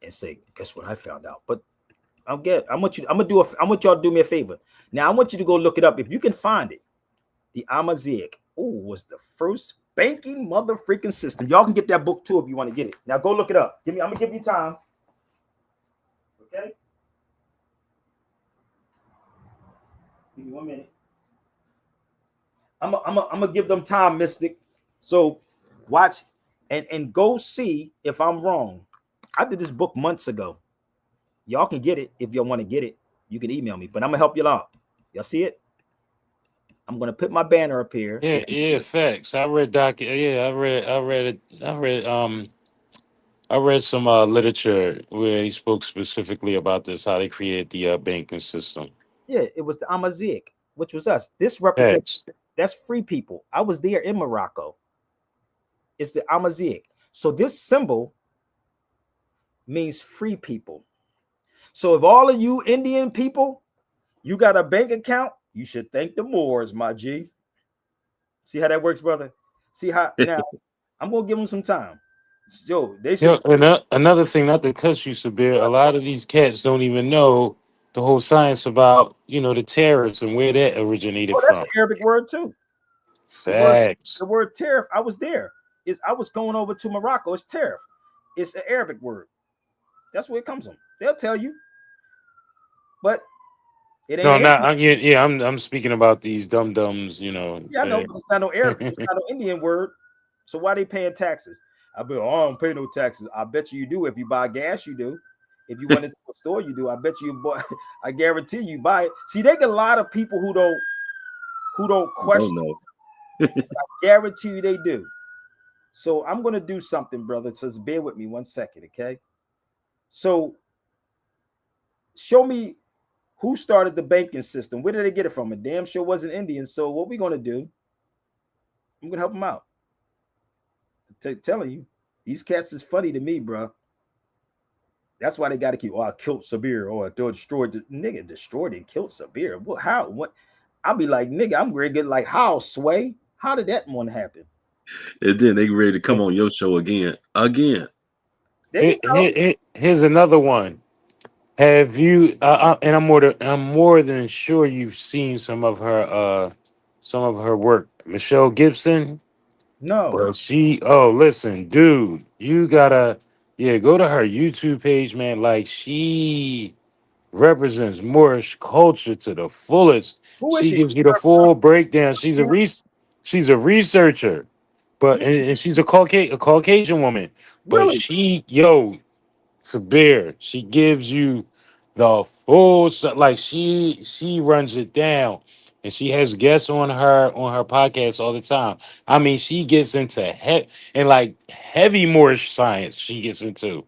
and say, "Guess what I found out?" But I want y'all to do me a favor. Now I want you to go look it up if you can find it. The Amazigh was the first banking mother freaking system. Y'all can get that book too if you want to get it. Now go look it up. I'm gonna give you time. Okay. Give me 1 minute. I'm gonna give them time, Mystic. So watch and go see if I'm wrong. I did this book months ago. Y'all can get it if y'all want to get it. You can email me, but I'm gonna help you out. Y'all see it? I'm gonna put my banner up here. Yeah, facts. I read I read some literature where he spoke specifically about this, how they created the banking system. Yeah, it was the Amazigh, which was us. This represents Facts. that's free people. I was there in Morocco. It's the Amazigh. So this symbol means free people. So if all of you Indian people, you got a bank account, you should thank the Moors, my G. See how that works, brother? See how now I'm gonna give them some time. Yo, they should. Another thing, not to cut you, Sabir, a lot of these cats don't even know the whole science about, the terrorists and where that originated Oh, that's from. an Arabic word too. Facts. The word tariff. I was there. I was going over to Morocco. It's tariff. It's an Arabic word. That's where it comes from. They'll tell you, but it ain't No, here. not yeah. I'm speaking about these dum dums. Yeah, I know, but it's not no Arabic. It's not no Indian word. So why they paying taxes? I bet, I don't pay no taxes. I bet you do. If you buy gas, you do. If you went into a store, you do. I bet you buy. I guarantee you buy it. See, they get a lot of people who don't question. I guarantee you they do. So I'm gonna do something, brother. So just bear with me 1 second, okay? So show me who started the banking system. Where did they get it from? A damn sure wasn't Indian. So what we gonna do? I'm gonna help them out. Telling you, these cats is funny to me, bro. That's why they got to keep. Oh, I killed Sabir. Oh, I destroyed the nigga. Destroyed and killed Sabir. What? How? What? I'll be like, nigga. I'm ready to get like, how Sway? How did that one happen? And then they ready to come on your show again. There you go. Here's another one. Have you? And I'm more than sure you've seen some of her work. Michelle Gibson. No. Bro, listen, dude, you gotta, go to her YouTube page, man. Like, she represents Moorish culture to the fullest. Who is She she? gives you the full breakdown. She's a researcher, but and she's a Caucasian woman. But Really? Sabir, she gives you the full stuff. Like, she runs it down, and she has guests on her podcast all the time. I mean, she gets into heavy Moorish science. She gets into.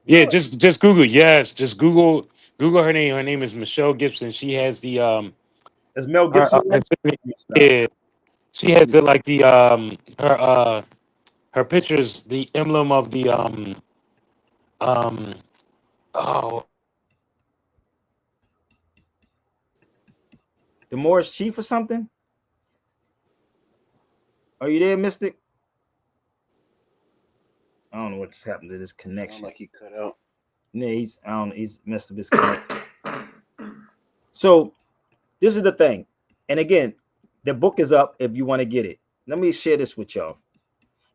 Yeah, Really? just Google. Yes, just Google her name. Her name is Michelle Gibson. She has the Is Mel her Gibson? Stop. yeah. She has the like the her pictures, the emblem of the um oh The Moorish chief or something? Are you there, Mystic? I don't know what just happened to this connection. Like he cut out. Yeah, he's messed up his connection. So this is the thing. And again, the book is up if you want to get it. Let me share this with y'all.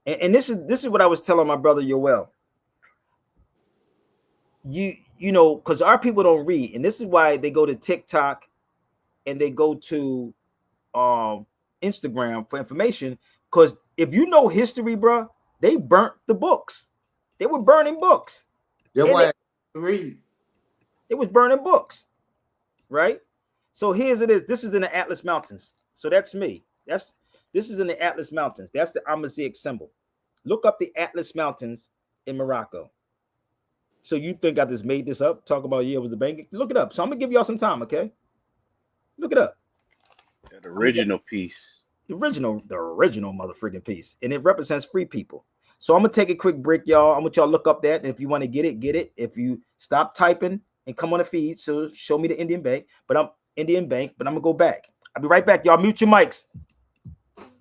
And this is what I was telling my brother Yoel. you know, because our people don't read, and this is why they go to TikTok and they go to Instagram for information. Because if you know history, bro, they burnt the books. They were burning books. That's why I read. It was burning books, right? So here's it is. This is in the Atlas Mountains. So that's me. This is in the Atlas Mountains. That's the Amazigh symbol. Look up the Atlas Mountains in Morocco. So you think I just made this up? Talk about it was the bank? Look it up. So I'm gonna give y'all some time, okay? Look it up. That original piece. The original motherfucking piece, and it represents free people. So I'm gonna take a quick break, y'all. I want y'all to look up that, and if you want to get it, get it. If you stop typing and come on the feed, so show me the Indian Bank. But I'm gonna go back. I'll be right back, y'all. Mute your mics.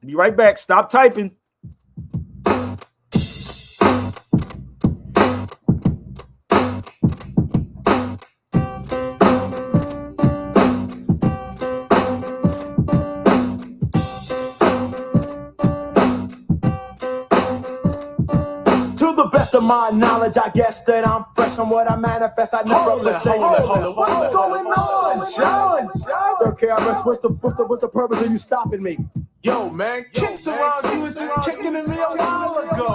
Be right back. Stop typing. To my knowledge, I guess that I'm fresh on what I manifest. I never pretend. What's going on, John? Okay, what's the purpose of you stopping me? Yo, man, kicked around. You was just kicking at me a while ago.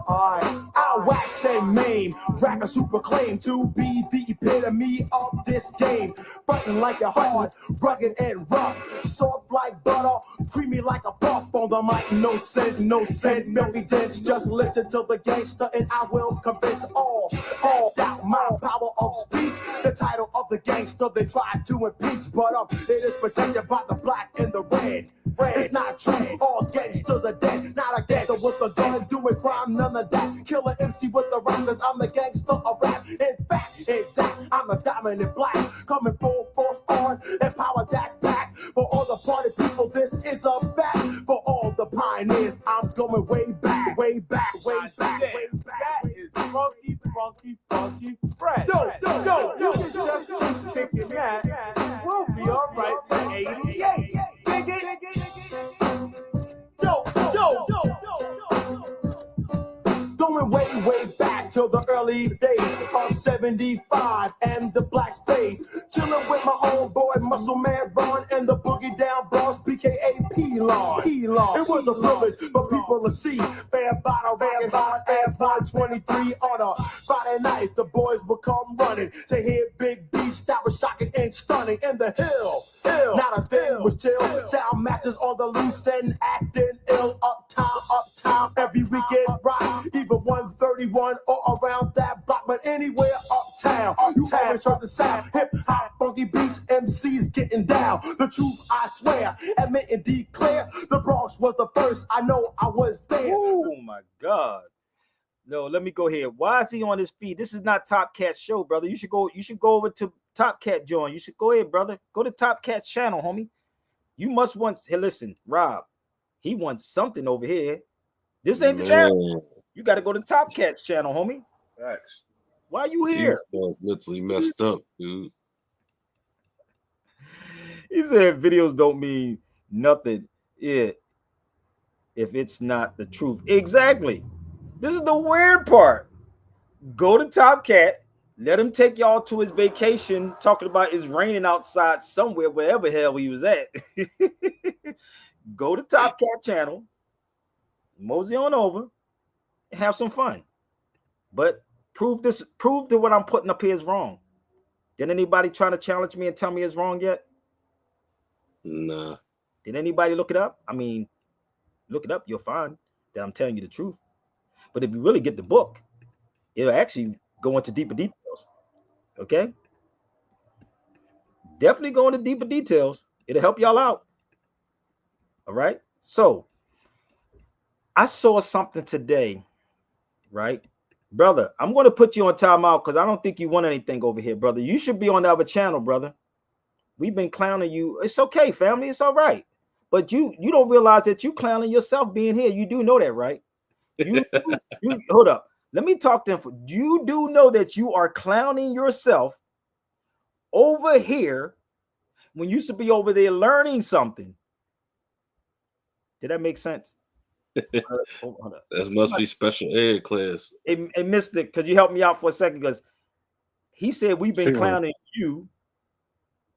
Alright. I wax and maim, rapper super claim to be the epitome of this game. Fighting like a hard, rugged and rough, soft like butter, creamy like a puff on the mic. No sense, and no evidence. Just listen to the gangster and I will convince all doubt my power of speech. The title of the gangster they try to impeach, but it is protected by the black and the red. It's not true, all gangsters are dead. Not a gangster with a gun doing crime, none of that. Killer MC with the rappers, I'm the gangster of rap. In fact, exact, I'm the dominant black. Coming full force on and power that's back. For all the party people, this is a fact. For all the pioneers, I'm going way back. That is funky, fresh. Yo, you just kicking that. We'll be alright to 88. Dig it. Yo. Going way back to the early days of 75 and the black space. Chilling with my homeboy Muscle Man Ron and the Boogie Down Boss, BKA P-Lon. It was a privilege for people to see Fair Bottle, Rockin' Hard, and 123 on a Friday night. The boys would come running to hear Big B stop was shocking and stunning in the hill. Not a thing was chill. Sound masters on the loose and acting ill. Uptown, every weekend rock. Even 131 or around that block, but anywhere uptown. You always heard the sound. Hip hop, funky beats, MCs getting down. The truth, I swear, admit and declare. The Bronx was the first. I know I was there. Oh my God. No, let me go here. Why is he on his feed? This is not Top Cat's show, brother. You should go over to Top Cat join. You should go ahead, brother. Go to Top Cat's channel, homie. You must want. Hey, listen, Rob. He wants something over here. This ain't the channel. You got to go to Top Cat's channel, homie. Facts. Why are you here? Literally messed up, dude. He said videos don't mean nothing. Yeah, if it's not the truth. Exactly. This is the weird part. Go to Top Cat. Let him take y'all to his vacation, talking about it's raining outside somewhere, wherever hell he was at. Go to Top Cat channel, mosey on over, and have some fun. But prove that what I'm putting up here is wrong. Did anybody try to challenge me and tell me it's wrong yet? Nah. Did anybody look it up? I mean, look it up, you'll find that I'm telling you the truth. But if you really get the book, it'll actually go into deeper details. Okay? Definitely go into deeper details. It'll help y'all out. All right? So, I saw something today, right? Brother, I'm going to put you on timeout because I don't think you want anything over here, brother. You should be on the other channel, brother. We've been clowning you. It's okay, family. It's all right. But you don't realize that you clowning yourself being here. You do know that, right? You hold up. Let me talk to him. You do know that you are clowning yourself over here when you should be over there learning something. Did that make sense? Hold up. That must be special ed class. Hey, Mystic, could you help me out for a second? Because he said we've been clowning you.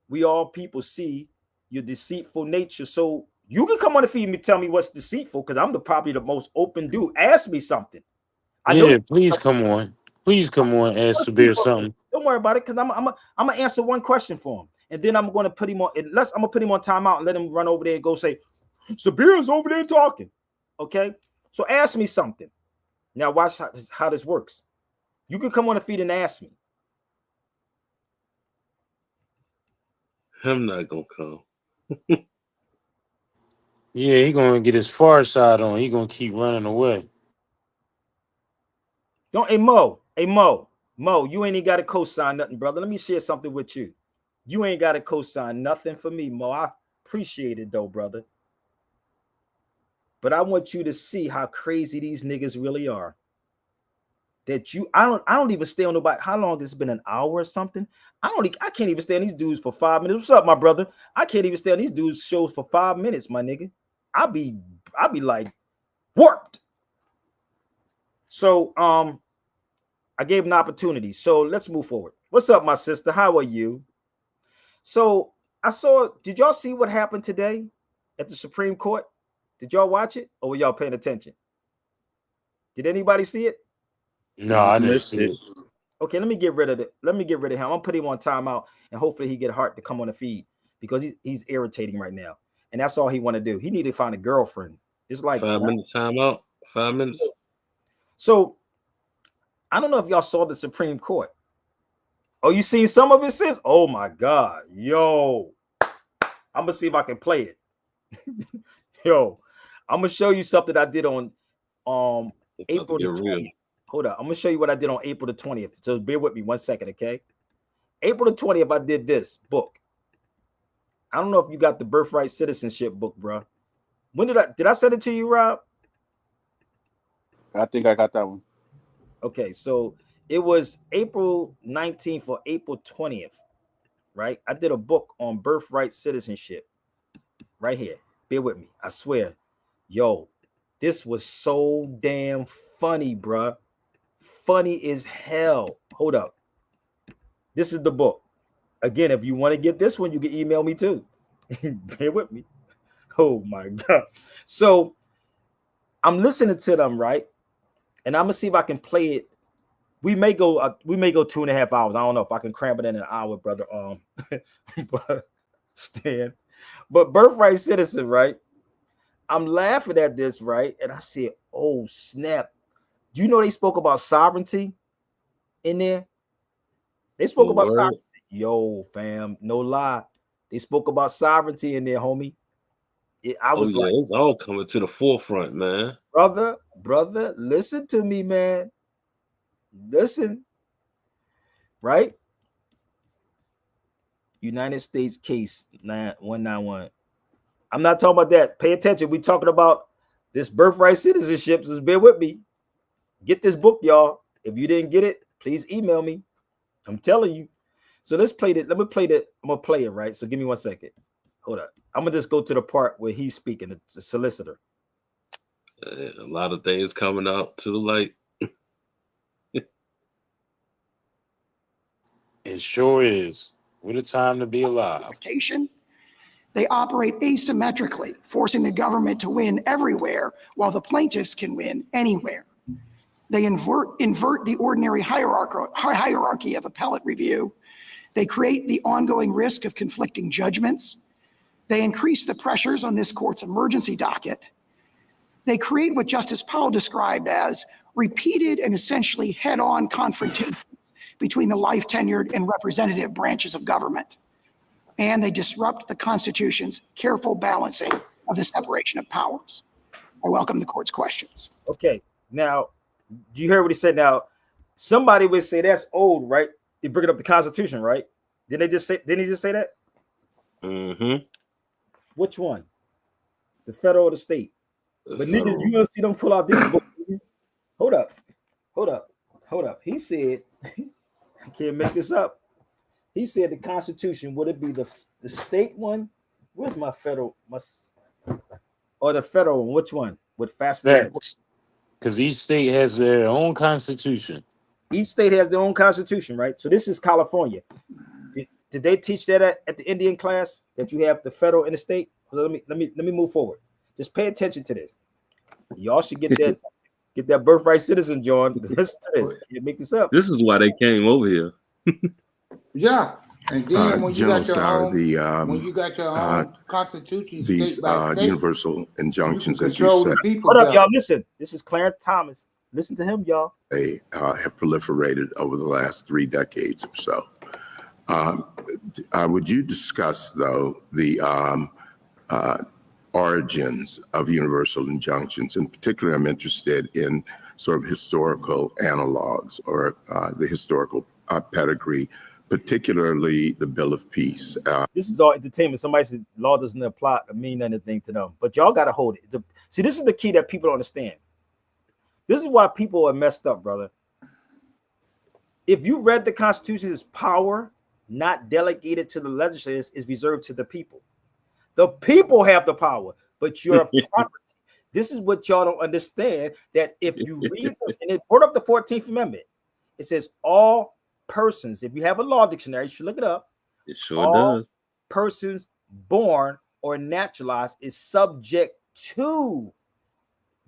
We all people see your deceitful nature. So you can come on the feed and tell me what's deceitful, because I'm probably the most open dude. Ask me something. I know. Please come on. Please come on, ask Sabir something. Don't worry about it, because I'm gonna answer one question for him, and then I'm gonna put him on. I'm gonna put him on timeout and let him run over there and go say, Sabir's over there talking. Okay, so ask me something. Now watch how this works. You can come on the feed and ask me. I'm not gonna come. Yeah, he gonna get his far side on. He gonna keep running away. Don't, hey Mo, you ain't even got to co-sign nothing, brother. Let me share something with you. You ain't got to co-sign nothing for me, Mo. I appreciate it though, brother. But I want you to see how crazy these niggas really are. That I don't even stay on nobody. How long has it been? An hour or something? I can't even stay on these dudes for 5 minutes. What's up, my brother? I can't even stay on these dudes' shows for 5 minutes, my nigga. I'll be like warped. So I gave him an opportunity. So let's move forward. What's up, my sister? How are you? So did y'all see what happened today at the Supreme Court? Did y'all watch it, or were y'all paying attention? Did anybody see it? No, I didn't see it. Okay, let me get rid of it. Let me get rid of him. I'm gonna put him on timeout, and hopefully he get a heart to come on the feed, because he's irritating right now, and that's all he want to do. He need to find a girlfriend. It's like 5 minutes timeout. 5 minutes. So I don't know if y'all saw the Supreme Court. Oh, you seen some of it, sis? Oh my God, yo! I'm gonna see if I can play it. Yo, I'm gonna show you something I did on April the 20th. Hold up, I'm gonna show you what I did on April the 20th. So bear with me 1 second, okay? April the 20th, I did this book. I don't know if you got the Birthright Citizenship book, bro. When did I send it to you, Rob? I think I got that one. Okay, so it was April 19th or April 20th, right? I did a book on Birthright Citizenship right here. Bear with me. I swear. Yo, this was so damn funny, bruh. Funny as hell. Hold up. This is the book. Again, if you want to get this one, you can email me too. Bear with me. Oh my God. So I'm listening to them, right? And I'm gonna see if I can play it. We may go 2.5 hours. I don't know if I can cram it in an hour, brother. But Stan. But Birthright Citizen, right? I'm laughing at this, right? And I said, oh snap. Do you know they spoke about sovereignty in there? They spoke about sovereignty. Yo, fam, no lie. They spoke about sovereignty in there, homie. I was like, it's all coming to the forefront, man. Brother, listen to me, man. Listen. Right? United States case 191. I'm not talking about that. Pay attention. We're talking about this birthright citizenship. Just bear with me. Get this book, y'all. If you didn't get it, please email me. I'm telling you. So let's play it. Let me play it. I'm gonna play it, right? So give me 1 second. Hold up. I'm gonna just go to the part where he's speaking. It's the solicitor. A lot of things coming out to the light. It sure is. What a time to be alive. They operate asymmetrically, forcing the government to win everywhere while the plaintiffs can win anywhere. They invert the ordinary hierarchy of appellate review. They create the ongoing risk of conflicting judgments. They increase the pressures on this court's emergency docket. They create what Justice Powell described as repeated and essentially head-on confrontations between the life-tenured and representative branches of government. And they disrupt the Constitution's careful balancing of the separation of powers. I welcome the court's questions. Okay, now, do you hear what he said? Now, somebody would say that's old, right? They bring it up the Constitution, right? Didn't he just say that? Mm-hmm. Which one? The federal or the state? But niggas, you gonna see them pull out this book. Hold up. He said, I can't make this up. He said the Constitution, would it be the state one? Where's my federal? Or the federal one? Which one? with fascinating. Because each state has their own constitution. Each state has their own constitution, right? So this is California. Did they teach that at the Indian class that you have the federal and the state? Let me move forward. Just pay attention to this. Y'all should get that birthright citizen, John. Listen to this. You make this up. This is why they came over here. Yeah. And then when you got your own constitution, these state by state, universal injunctions, you as you control said, the people Hold up, better. y'all. Listen. This is Clarence Thomas. Listen to him, y'all. they have proliferated over the last 3 decades or so. Would you discuss, though, the origins of universal injunctions? In particular, I'm interested in sort of historical analogs or the historical pedigree, particularly the Bill of Peace. This is all entertainment. Somebody said law doesn't apply or mean anything to them, but y'all got to hold it. See, this is the key that people don't understand. This is why people are messed up, brother. If you read the Constitution, its power not delegated to the legislators is reserved to the people. The people have the power, but your property. This is what y'all don't understand. That if you read and it brought up the 14th Amendment, it says all persons. If you have a law dictionary, you should look it up. It sure does. Persons born or naturalized is subject to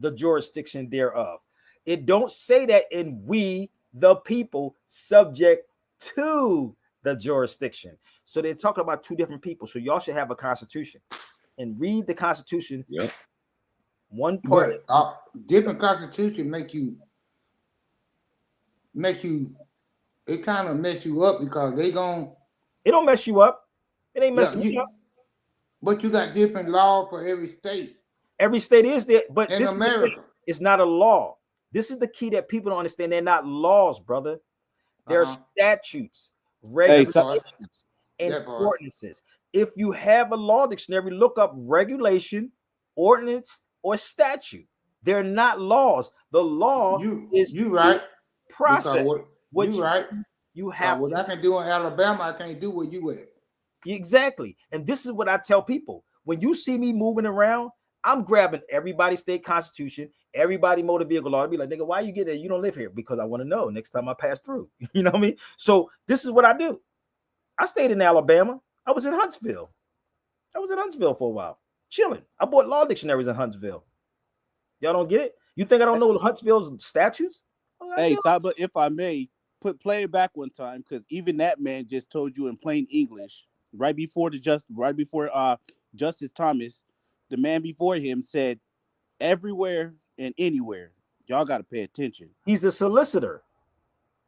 the jurisdiction thereof. It don't say that in we, the people, subject to the jurisdiction. So they're talking about two different people. So y'all should have a constitution and read the Constitution. Yep. One part. But different constitution make you. It kind of mess you up because they gon'. It don't mess you up. It ain't messing you up. But you got different laws for every state. Every state is there, but in this America, it's not a law. This is the key that people don't understand. They're not laws, brother. They're statutes, regulations, and ordinances. If you have a law dictionary, look up regulation, ordinance, or statute. They're not laws. The law is right process. You have what I can do in Alabama, I can't do where you at. Exactly. And this is what I tell people. When you see me moving around, I'm grabbing everybody's state constitution, everybody motor vehicle law. I'll be like, nigga, why you get there? You don't live here. Because I want to know next time I pass through. You know what I mean? So this is what I do. I stayed in Alabama. I was in Huntsville. For a while, chilling. I bought law dictionaries in Huntsville. Y'all don't get it? You think I don't know Huntsville's statutes? Hey, Saba, if I may, play it back one time, because even that man just told you in plain English right before Justice Thomas, the man before him said, everywhere and anywhere, y'all got to pay attention. He's a solicitor,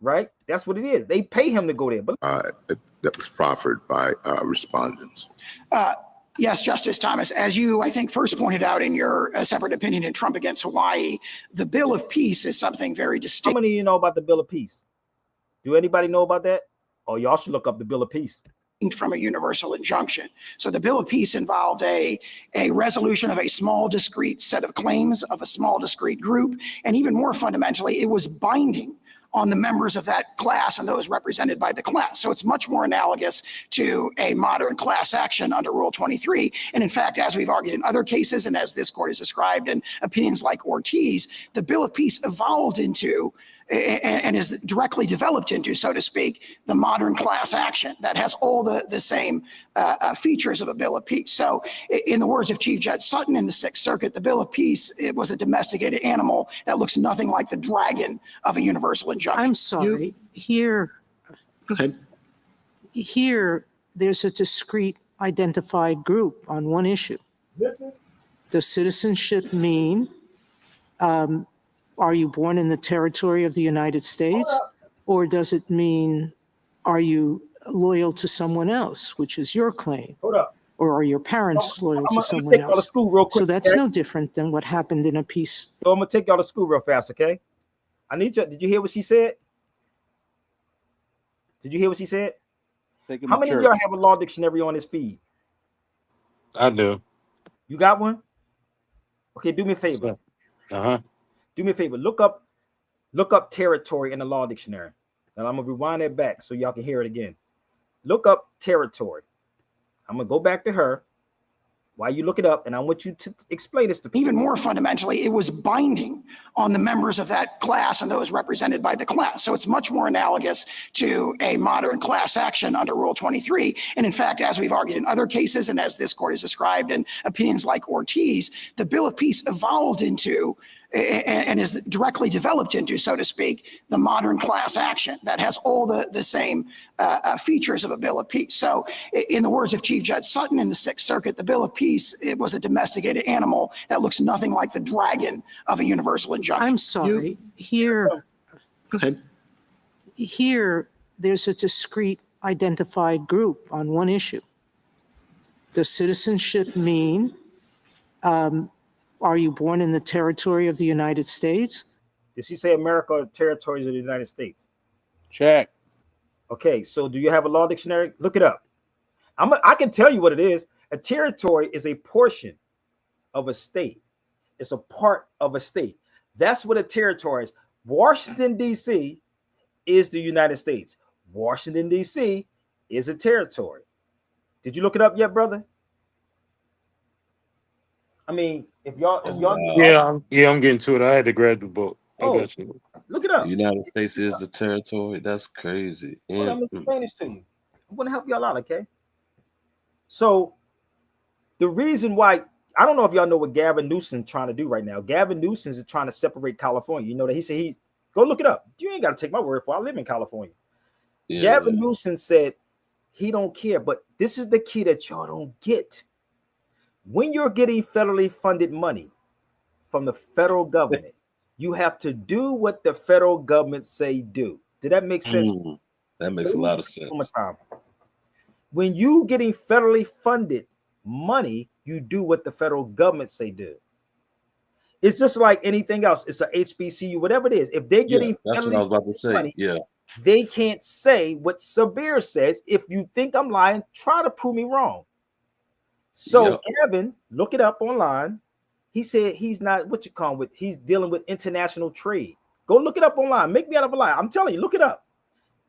right? That's what it is. They pay him to go there. But that was proffered by respondents. Yes, Justice Thomas, as you, I think, first pointed out in your separate opinion in Trump against Hawaii, the Bill of Peace is something very distinct. How many of you know about the Bill of Peace? Do anybody know about that? Oh, y'all should look up the Bill of Peace. From a universal injunction. So the Bill of Peace involved a resolution of a small, discrete set of claims of a small, discrete group. And even more fundamentally, it was binding on the members of that class and those represented by the class. So it's much more analogous to a modern class action under Rule 23. And in fact, as we've argued in other cases, and as this court has described in opinions like Ortiz, the Bill of Peace evolved into and is directly developed into, so to speak, the modern class action that has all the same features of a Bill of Peace. So in the words of Chief Judge Sutton in the Sixth Circuit, the Bill of Peace, it was a domesticated animal that looks nothing like the dragon of a universal injunction. I'm sorry. Here, there's a discrete identified group on one issue. Listen. Does citizenship mean are you born in the territory of the United States, or does it mean are you loyal to someone else, which is your claim? Hold up. Or are your parents loyal to someone else? So that's no different than what happened in a peace. So I'm gonna take y'all to school real fast, okay? I need you. Did you hear what she said? Did you hear what she said? How many of y'all have a law dictionary on this feed? I do. You got one? Okay, do me a favor. Do me a favor. Look up territory in the law dictionary. And I'm gonna rewind it back so y'all can hear it again. Look up territory. I'm gonna go back to her. While you look it up, and I want you to explain this to people. Even more fundamentally, it was binding on the members of that class and those represented by the class. So it's much more analogous to a modern class action under Rule 23. And in fact, as we've argued in other cases, and as this court has described in opinions like Ortiz, the Bill of Peace evolved into and is directly developed into, so to speak, the modern class action that has all the same features of a Bill of Peace. So in the words of Chief Judge Sutton in the Sixth Circuit, the Bill of Peace, it was a domesticated animal that looks nothing like the dragon of a universal injunction. I'm sorry. Here, go ahead. Here, there's a discrete identified group on one issue. Does citizenship mean, are you born in the territory of the United States? Did she say America or territories of the United States? Check. Okay, so do you have a law dictionary? Look it up. I can tell you what it is. A territory is a portion of a state. It's a part of a state. That's what a territory is. Washington, D.C. is the United States. Washington, D.C. is a territory. Did you look it up yet, brother? I mean, if y'all yeah, I'm getting to it. I had to grab the book. I got you. Look it up. The United States is the territory. That's crazy. Well, I'm explaining this to you. I'm going to help y'all out, okay? So the reason why, I don't know if y'all know what Gavin Newsom trying to do right now. Gavin Newsom is trying to separate California. You know that he said go look it up. You ain't got to take my word for it. I live in California. Yeah, Gavin Newsom said he don't care, but this is the key that y'all don't get. When you're getting federally funded money from the federal government, you have to do what the federal government say do. Did that make sense? That makes a lot of sense. When you getting federally funded money, you do what the federal government say do. It's just like anything else. It's a HBCU, whatever it is. If they're getting that's what I was about to say. Money, yeah, they can't say what Sabir says. If you think I'm lying, try to prove me wrong. So Gavin, look it up online. He said he's not he's dealing with international trade. Go look it up online. Make me out of a lie. I'm telling you, look it up.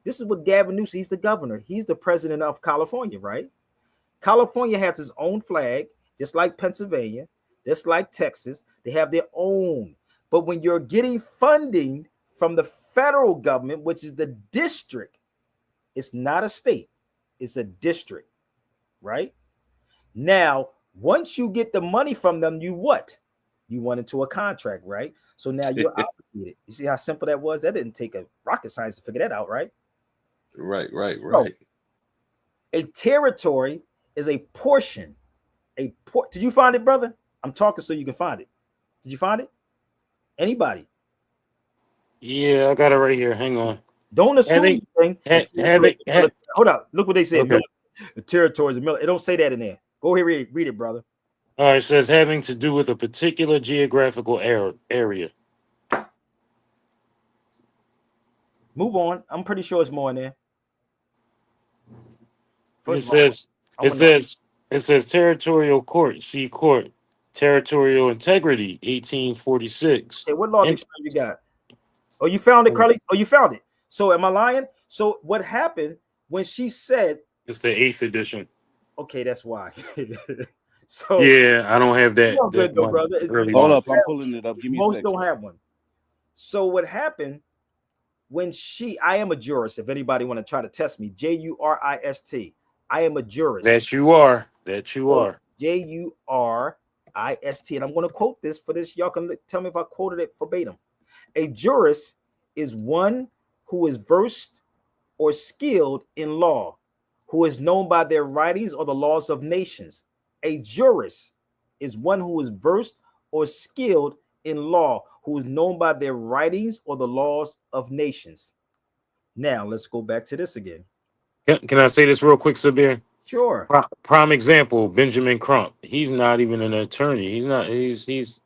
This is what Gavin Newsom, he's the governor. He's the president of California, right? California has its own flag, just like Pennsylvania, just like Texas. They have their own. But when you're getting funding from the federal government, which is the district, it's not a state, it's a district, right? Now, once you get the money from them, you what? You went into a contract, right? So now you're obligated. You see how simple that was? That didn't take a rocket science to figure that out, right? Right. A territory is a portion. Did you find it, brother? I'm talking so you can find it. Did you find it? Anybody? Yeah, I got it right here. Hang on. Don't assume anything. Hold up. Look what they said. Okay. The territories. It don't say that in there. Go here, read it, brother. All right, it says having to do with a particular geographical area. Move on. I'm pretty sure it's more in there. It says territorial court. See court. Territorial integrity, 1846. Okay, what law dictionary you got? Oh, you found it, Carly? Oh, you found it. So am I lying? So what happened when she said it's the 8th edition? Okay, that's why. So yeah, I don't have that. Good though, brother. Hold up, I'm pulling it up. Give me most don't have one. So what happened when I am a jurist. If anybody want to try to test me, Jurist. I am a jurist. That you are. Jurist, and I'm going to quote this for this. Y'all can tell me if I quoted it verbatim. A jurist is one who is versed or skilled in law, who is known by their writings or the laws of nations. A jurist is one who is versed or skilled in law, who is known by their writings or the laws of nations. Now, let's go back to this again. Can I say this real quick, Sabir? Sure. Prime example, Benjamin Crump. He's not even an attorney. He's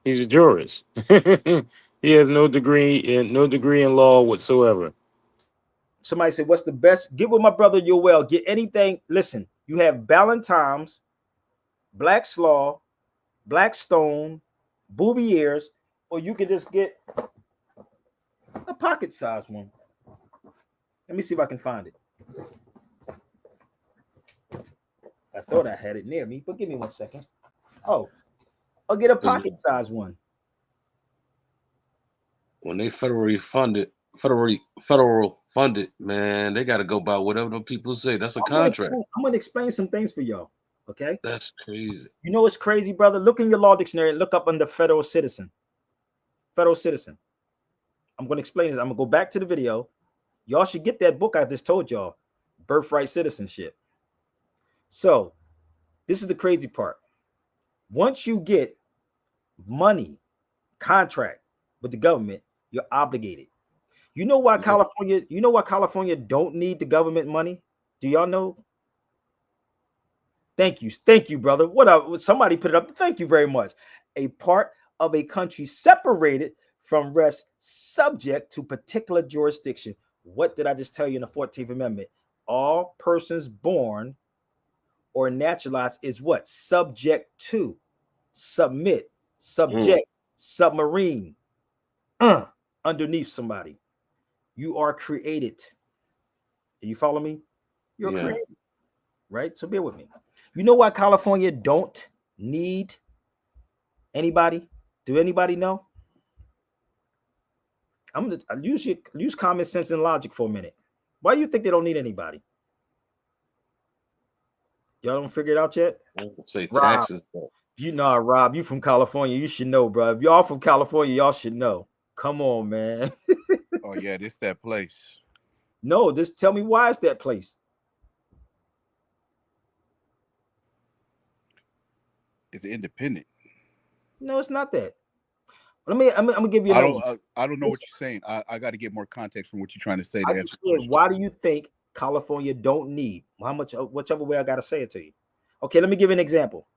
a jurist. He has no degree in law whatsoever. Somebody said, what's the best? Get with my brother Yoel. Get anything. Listen, you have Ballantyne's, Black's Law, Blackstone, Bouvier's, or you can just get a pocket-sized one. Let me see if I can find it. thought I had it near me, but give me 1 second. Oh, I'll get a pocket size one. When they federal funded, man, they got to go by whatever the people say. That's a contract. I'm gonna explain some things for y'all. Okay, that's crazy. You know what's crazy, brother? Look in your law dictionary and look up under federal citizen. Federal citizen. I'm gonna explain this. I'm gonna go back to the video. Y'all should get that book I just told y'all, Birthright Citizenship. So this is the crazy part. Once you get money, contract with the government, you're obligated. You know why California don't need the government money? Do y'all know? Thank you, brother. What up? Somebody put it up. Thank you very much. A part of a country separated from rest, subject to particular jurisdiction. What did I just tell you in the 14th Amendment? All persons born or naturalized is what? Subject to, submit, subject, submarine, underneath somebody. You are created. You follow me? You're created, right? So bear with me. You know why California don't need anybody? Do anybody know? I'm gonna use common sense and logic for a minute. Why do you think they don't need anybody? Y'all don't figure it out yet? Say Rob, taxes. Rob, you from California. You should know, bro. If y'all from California, y'all should know. Come on, man. Oh, yeah, this that place. No, tell me why it's that place. It's independent. No, it's not that. I'm gonna give you another one. I don't know what you're saying. I got to get more context from what you're trying to say. To answer why do you think California don't need whichever way I gotta say it to you? Okay, let me give you an example.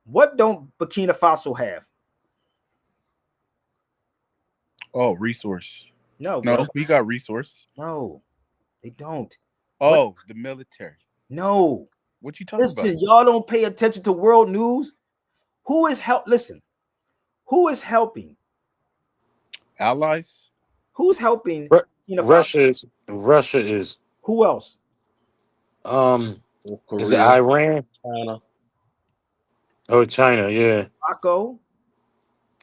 What don't Burkina Faso have? Oh, resource. No, we got resource. No, they don't. Oh, the military. No. What you talking about? Y'all don't pay attention to world news. Who is Listen, who is helping? Allies. Who's helping? Russia is. Who else? Is it Iran? China. Oh, China, yeah. Morocco.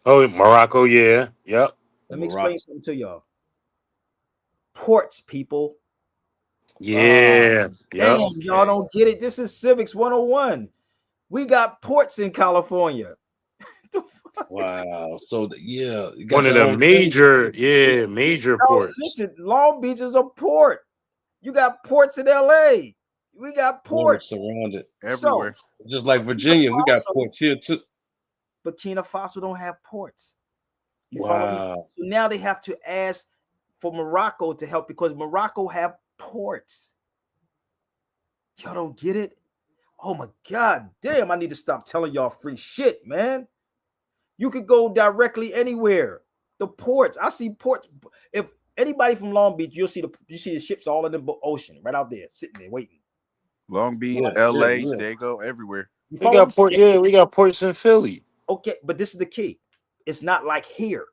Oh, Morocco, yeah. Yep. Let me explain something to y'all. Ports, people. Yeah. Damn, y'all don't get it. This is Civics 101. We got ports in California. Wow. So you got one of the major ports. Listen, Long Beach is a port. You got ports in LA. We got ports surrounded everywhere. So, just like Virginia, we got ports here too. Burkina Faso don't have ports. You wow. follow me? So now they have to ask for Morocco to help because Morocco have ports. Y'all don't get it? Oh my God, damn, I need to stop telling y'all free shit, man. You could go directly anywhere. The ports, I see ports. If anybody from Long Beach, you see the ships all in the ocean, right out there, sitting there waiting. Long Beach, LA, they go everywhere. We got ports in Philly. Okay, but this is the key. It's not like here.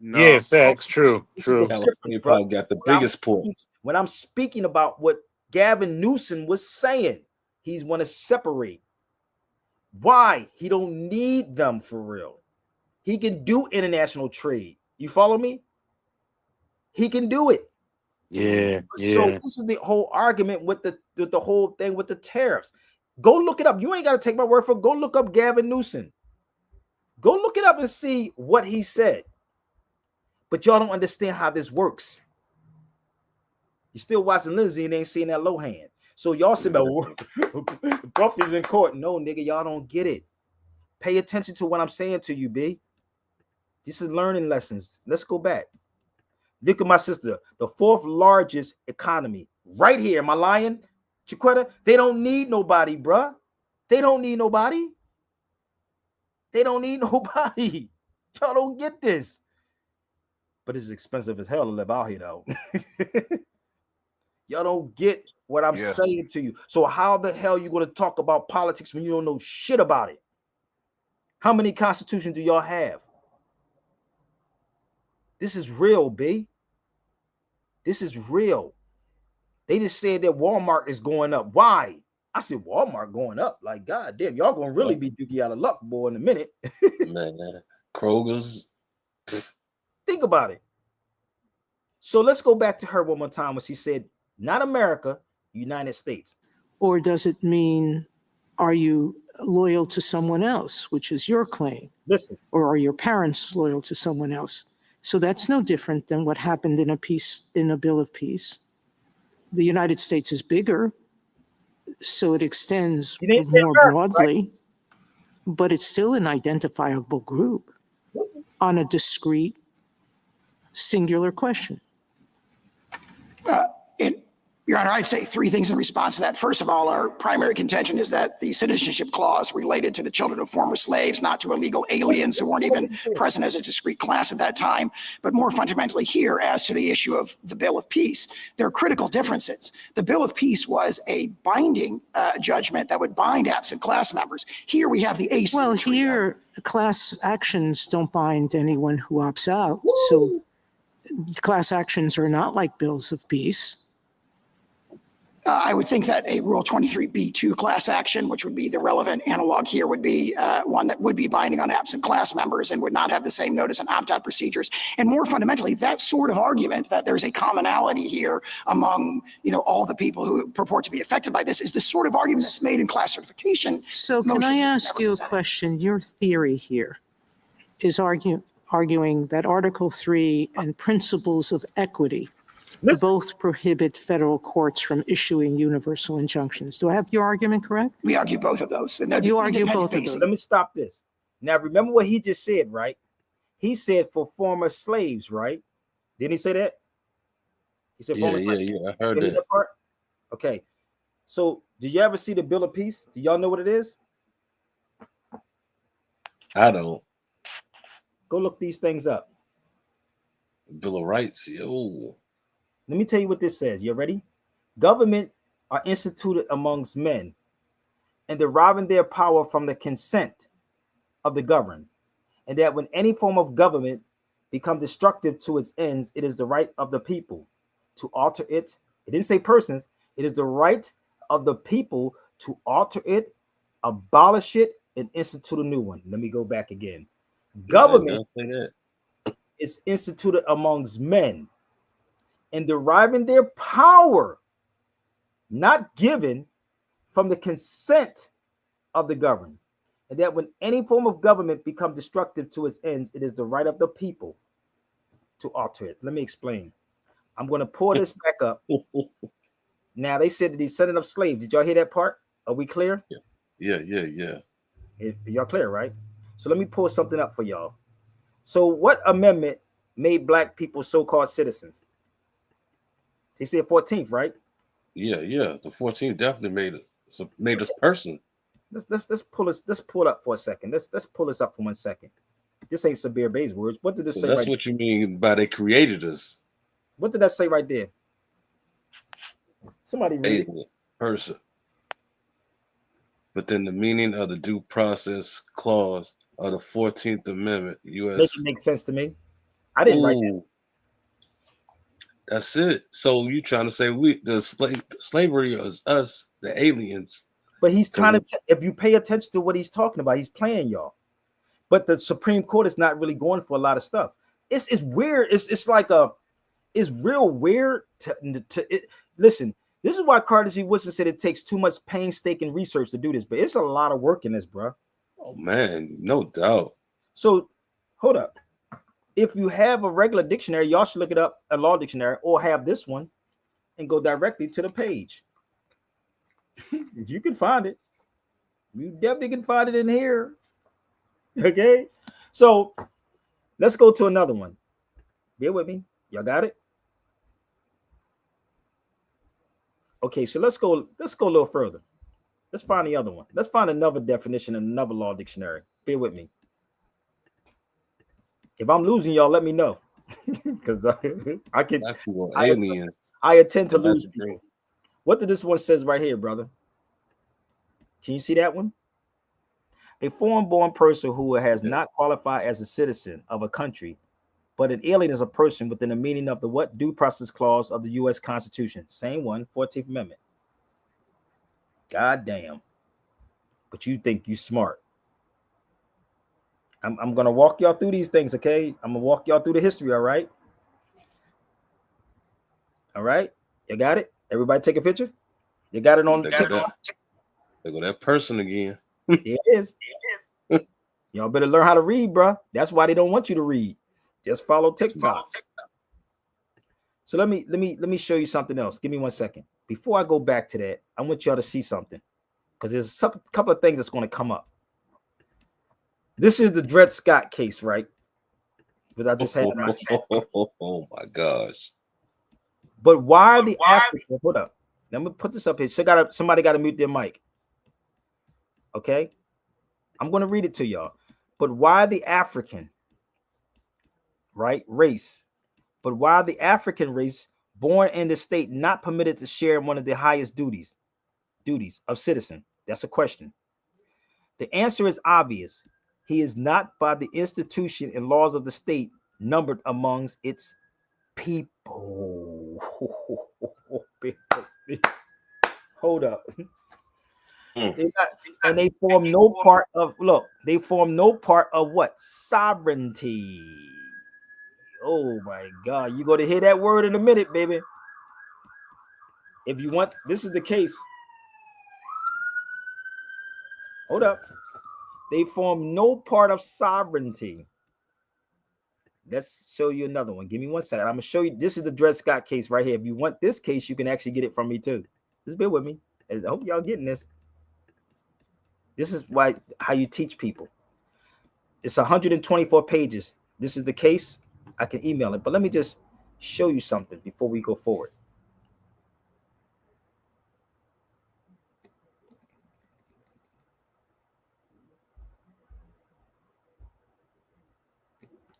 No. Yeah, facts. True. California probably got the biggest ports. When I'm speaking about what Gavin Newsom was saying, he's want to separate. Why? He don't need them for real. He can do international trade. You follow me? He can do it. Yeah. So this is the whole argument with the whole thing with the tariffs. Go look it up. You ain't got to take my word for it. Go look up Gavin Newsom. Go look it up and see what he said. But y'all don't understand how this works. You still watching Lindsay and ain't seeing that low hand. So y'all say about Buffy's in court. No, nigga, y'all don't get it. Pay attention to what I'm saying to you, B. This is learning lessons. Let's go back. Look at my sister, the 4th largest economy. Right here. Am I lying, Chiquetta? They don't need nobody, bruh. They don't need nobody. They don't need nobody. Y'all don't get this. But it's expensive as hell to live out here, though. Y'all don't get what I'm saying to you. So how the hell you going to talk about politics when you don't know shit about it? How many constitutions do y'all have? This is real, B. This is real. They just said that Walmart is going up. Why? I said Walmart going up. Like, God damn, y'all gonna really be Dookie out of luck, boy, in a minute. Man, Kroger's. Think about it. So let's go back to her one more time when she said, not America, United States. Or does it mean, are you loyal to someone else, which is your claim? Listen. Or are your parents loyal to someone else? So that's no different than what happened in a Bill of Peace. The United States is bigger, so it extends more broadly, but it's still an identifiable group on a discrete, singular question. Your Honor, I'd say three things in response to that. First of all, our primary contention is that the citizenship clause related to the children of former slaves, not to illegal aliens who weren't even present as a discrete class at that time. But more fundamentally here, as to the issue of the Bill of Peace, there are critical differences. The Bill of Peace was a binding judgment that would bind absent class members. Here we have the asymmetry. Well, here, class actions don't bind anyone who opts out. So class actions are not like bills of peace. I would think that a Rule 23b2 class action, which would be the relevant analog here, would be one that would be binding on absent class members and would not have the same notice and opt-out procedures. And more fundamentally, that sort of argument that there's a commonality here among, all the people who purport to be affected by this is the sort of argument that's made in class certification. So can I ask you a question? Your theory here is arguing that Article 3 and principles of equity both prohibit federal courts from issuing universal injunctions. Do I have your argument correct? We argue both of those. And you argue both of those. Let me stop this. Now, remember what he just said, right? He said for former slaves, right? Didn't he say that? He said former slaves. Yeah, I heard that. Part? Okay. So, do you ever see the Bill of Peace? Do y'all know what it is? I don't. Go look these things up. Bill of Rights, yo. Let me tell you what this says. You ready? Government are instituted amongst men and deriving their power from the consent of the governed. And that when any form of government become destructive to its ends, it is the right of the people to alter it. It didn't say persons. It is the right of the people to alter it, abolish it, and institute a new one. Let me go back again. Government is instituted amongst men and deriving their power, not given from the consent of the governed, and that when any form of government become destructive to its ends, it is the right of the people to alter it. Let me explain. I'm going to pull this back up. Now, they said that he's setting up slaves. Did y'all hear that part? Are we clear? Yeah. Y'all clear, right? So let me pull something up for y'all. So what amendment made black people so-called citizens? They said 14th, right? Yeah. The 14th definitely made us person. Let's pull it up for a second. Let's pull this up for 1 second. This ain't Sabir Bey's words. What did this say? That's what you mean by they created us. What did that say right there? Somebody read it. Person. But then the meaning of the due process clause of the 14th Amendment, U.S. Make sense to me. I didn't write that. That's it. So you trying to say slavery is us, the aliens? But he's trying to. If you pay attention to what he's talking about, he's playing y'all. But the Supreme Court is not really going for a lot of stuff. It's weird. It's real weird listen. This is why Carter G. Woodson said it takes too much painstaking research to do this, but it's a lot of work in this, bro. Oh man, no doubt. So hold up. If you have a regular dictionary, y'all should look it up, a law dictionary, or have this one and go directly to the page. You can find it. You definitely can find it in here. Okay. So let's go to another one. Bear with me. Y'all got it? Okay, so let's go a little further. Let's find the other one. Let's find another definition in another law dictionary. Bear with me. If I'm losing y'all, let me know. Because I attend to lose people. What did this one says right here, brother? Can you see that one? A foreign-born person who has not qualified as a citizen of a country, but an alien is a person within the meaning of the what due process clause of the U.S. Constitution. Same one, 14th Amendment. God damn. But you think you smart. I'm gonna walk y'all through these things, okay? I'm gonna walk y'all through the history, all right? All right, you got it? Everybody take a picture. You got it on. There go that person again. It is. Y'all better learn how to read, bro. That's why they don't want you to read. Just follow TikTok. So let me show you something else. Give me 1 second. Before I go back to that, I want y'all to see something, because there's a couple of things that's going to come up. This is the Dred Scott case, right? Because I just had. Oh my gosh! But why are the African? Hold up. Let me put this up here. So somebody got to mute their mic. Okay, I'm going to read it to y'all. But why the African, right, race? But why the African race born in the state not permitted to share one of the highest duties of citizen? That's a question. The answer is obvious. He is not by the institution and laws of the state numbered amongst its people. Hold up. And they form no part of, they form no part of what? Sovereignty. Oh my God. You're going to hear that word in a minute, baby. If you want, this is the case. Hold up. They form no part of sovereignty. Let's show you another one. Give me 1 second. I'm going to show you. This is the Dred Scott case right here. If you want this case, you can actually get it from me too. Just bear with me. I hope y'all getting this. This is how you teach people. It's 124 pages. This is the case. I can email it, but let me just show you something before we go forward.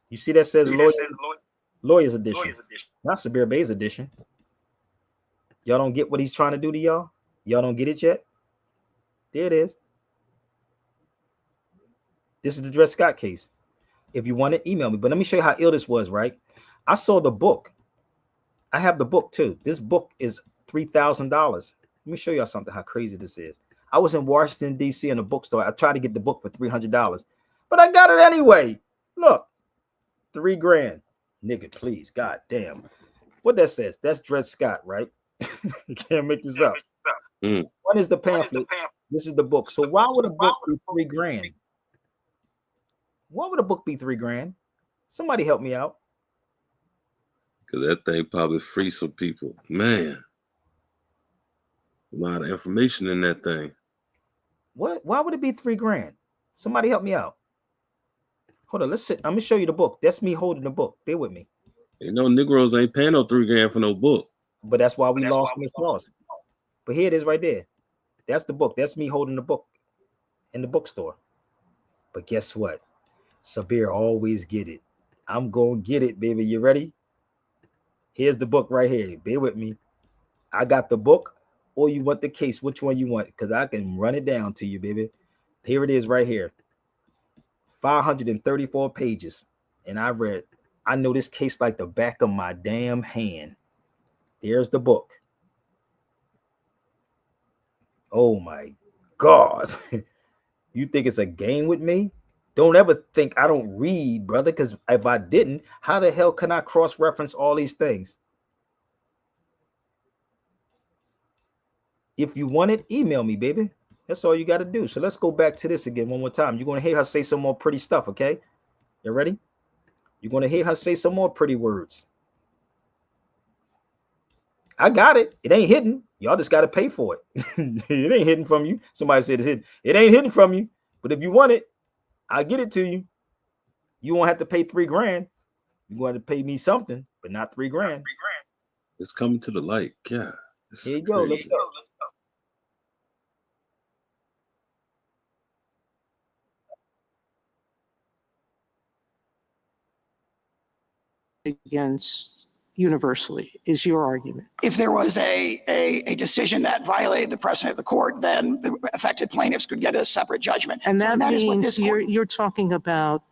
You see that says lawyer's edition, not Sabir Bey's edition. Y'all don't get what he's trying to do to y'all? Y'all don't get it yet? There it is. This is the Dred Scott case. If you want it, email me. But let me show you how ill this was, right? I saw the book. I have the book too. This book is $3,000. Let me show y'all something, how crazy this is. I was in Washington, D.C. in a bookstore. I tried to get the book for $300, but I got it anyway. Look, $3,000. Nigga, please. God damn. What that says? That's Dred Scott, right? You can't make this up. What is the pamphlet? This is the book. So why would a book be $3,000? Why would a book be $3,000? Somebody help me out. Because that thing probably free some people. Man. A lot of information in that thing. What? Why would it be $3,000? Somebody help me out. Hold on, let's sit. I'm gonna show you the book. That's me holding the book. Bear with me. You know, Negroes ain't paying no $3,000 for no book. But that's why we lost Miss Lost. But here it is right there. That's the book. That's me holding the book in the bookstore. But guess what? Sabir always get it. I'm gonna get it, baby. You ready? Here's the book right here. Bear with me. I got the book, or you want the case. Which one you want? Because I can run it down to you, baby. Here it is right here. 534 pages. And I know this case like the back of my damn hand. There's the book. Oh my God. You think it's a game with me? Don't ever think I don't read, brother, because if I didn't, how the hell can I cross-reference all these things? If you want it, email me, baby. That's all you got to do. So let's go back to this again one more time. You're going to hear her say some more pretty stuff, okay? You ready? You're going to hear her say some more pretty words. I got it. It ain't hidden. Y'all just got to pay for it. It ain't hidden from you. Somebody said it's hidden. It ain't hidden from you. But if you want it, I'll get it to you. You won't have to pay $3,000. You're going to pay me something, but not $3,000. It's coming to the light. Yeah. Here you go. Let's go. Against universally is your argument. If there was a decision that violated the precedent of the court, then the affected plaintiffs could get a separate judgment. And that is what means this court, you're talking about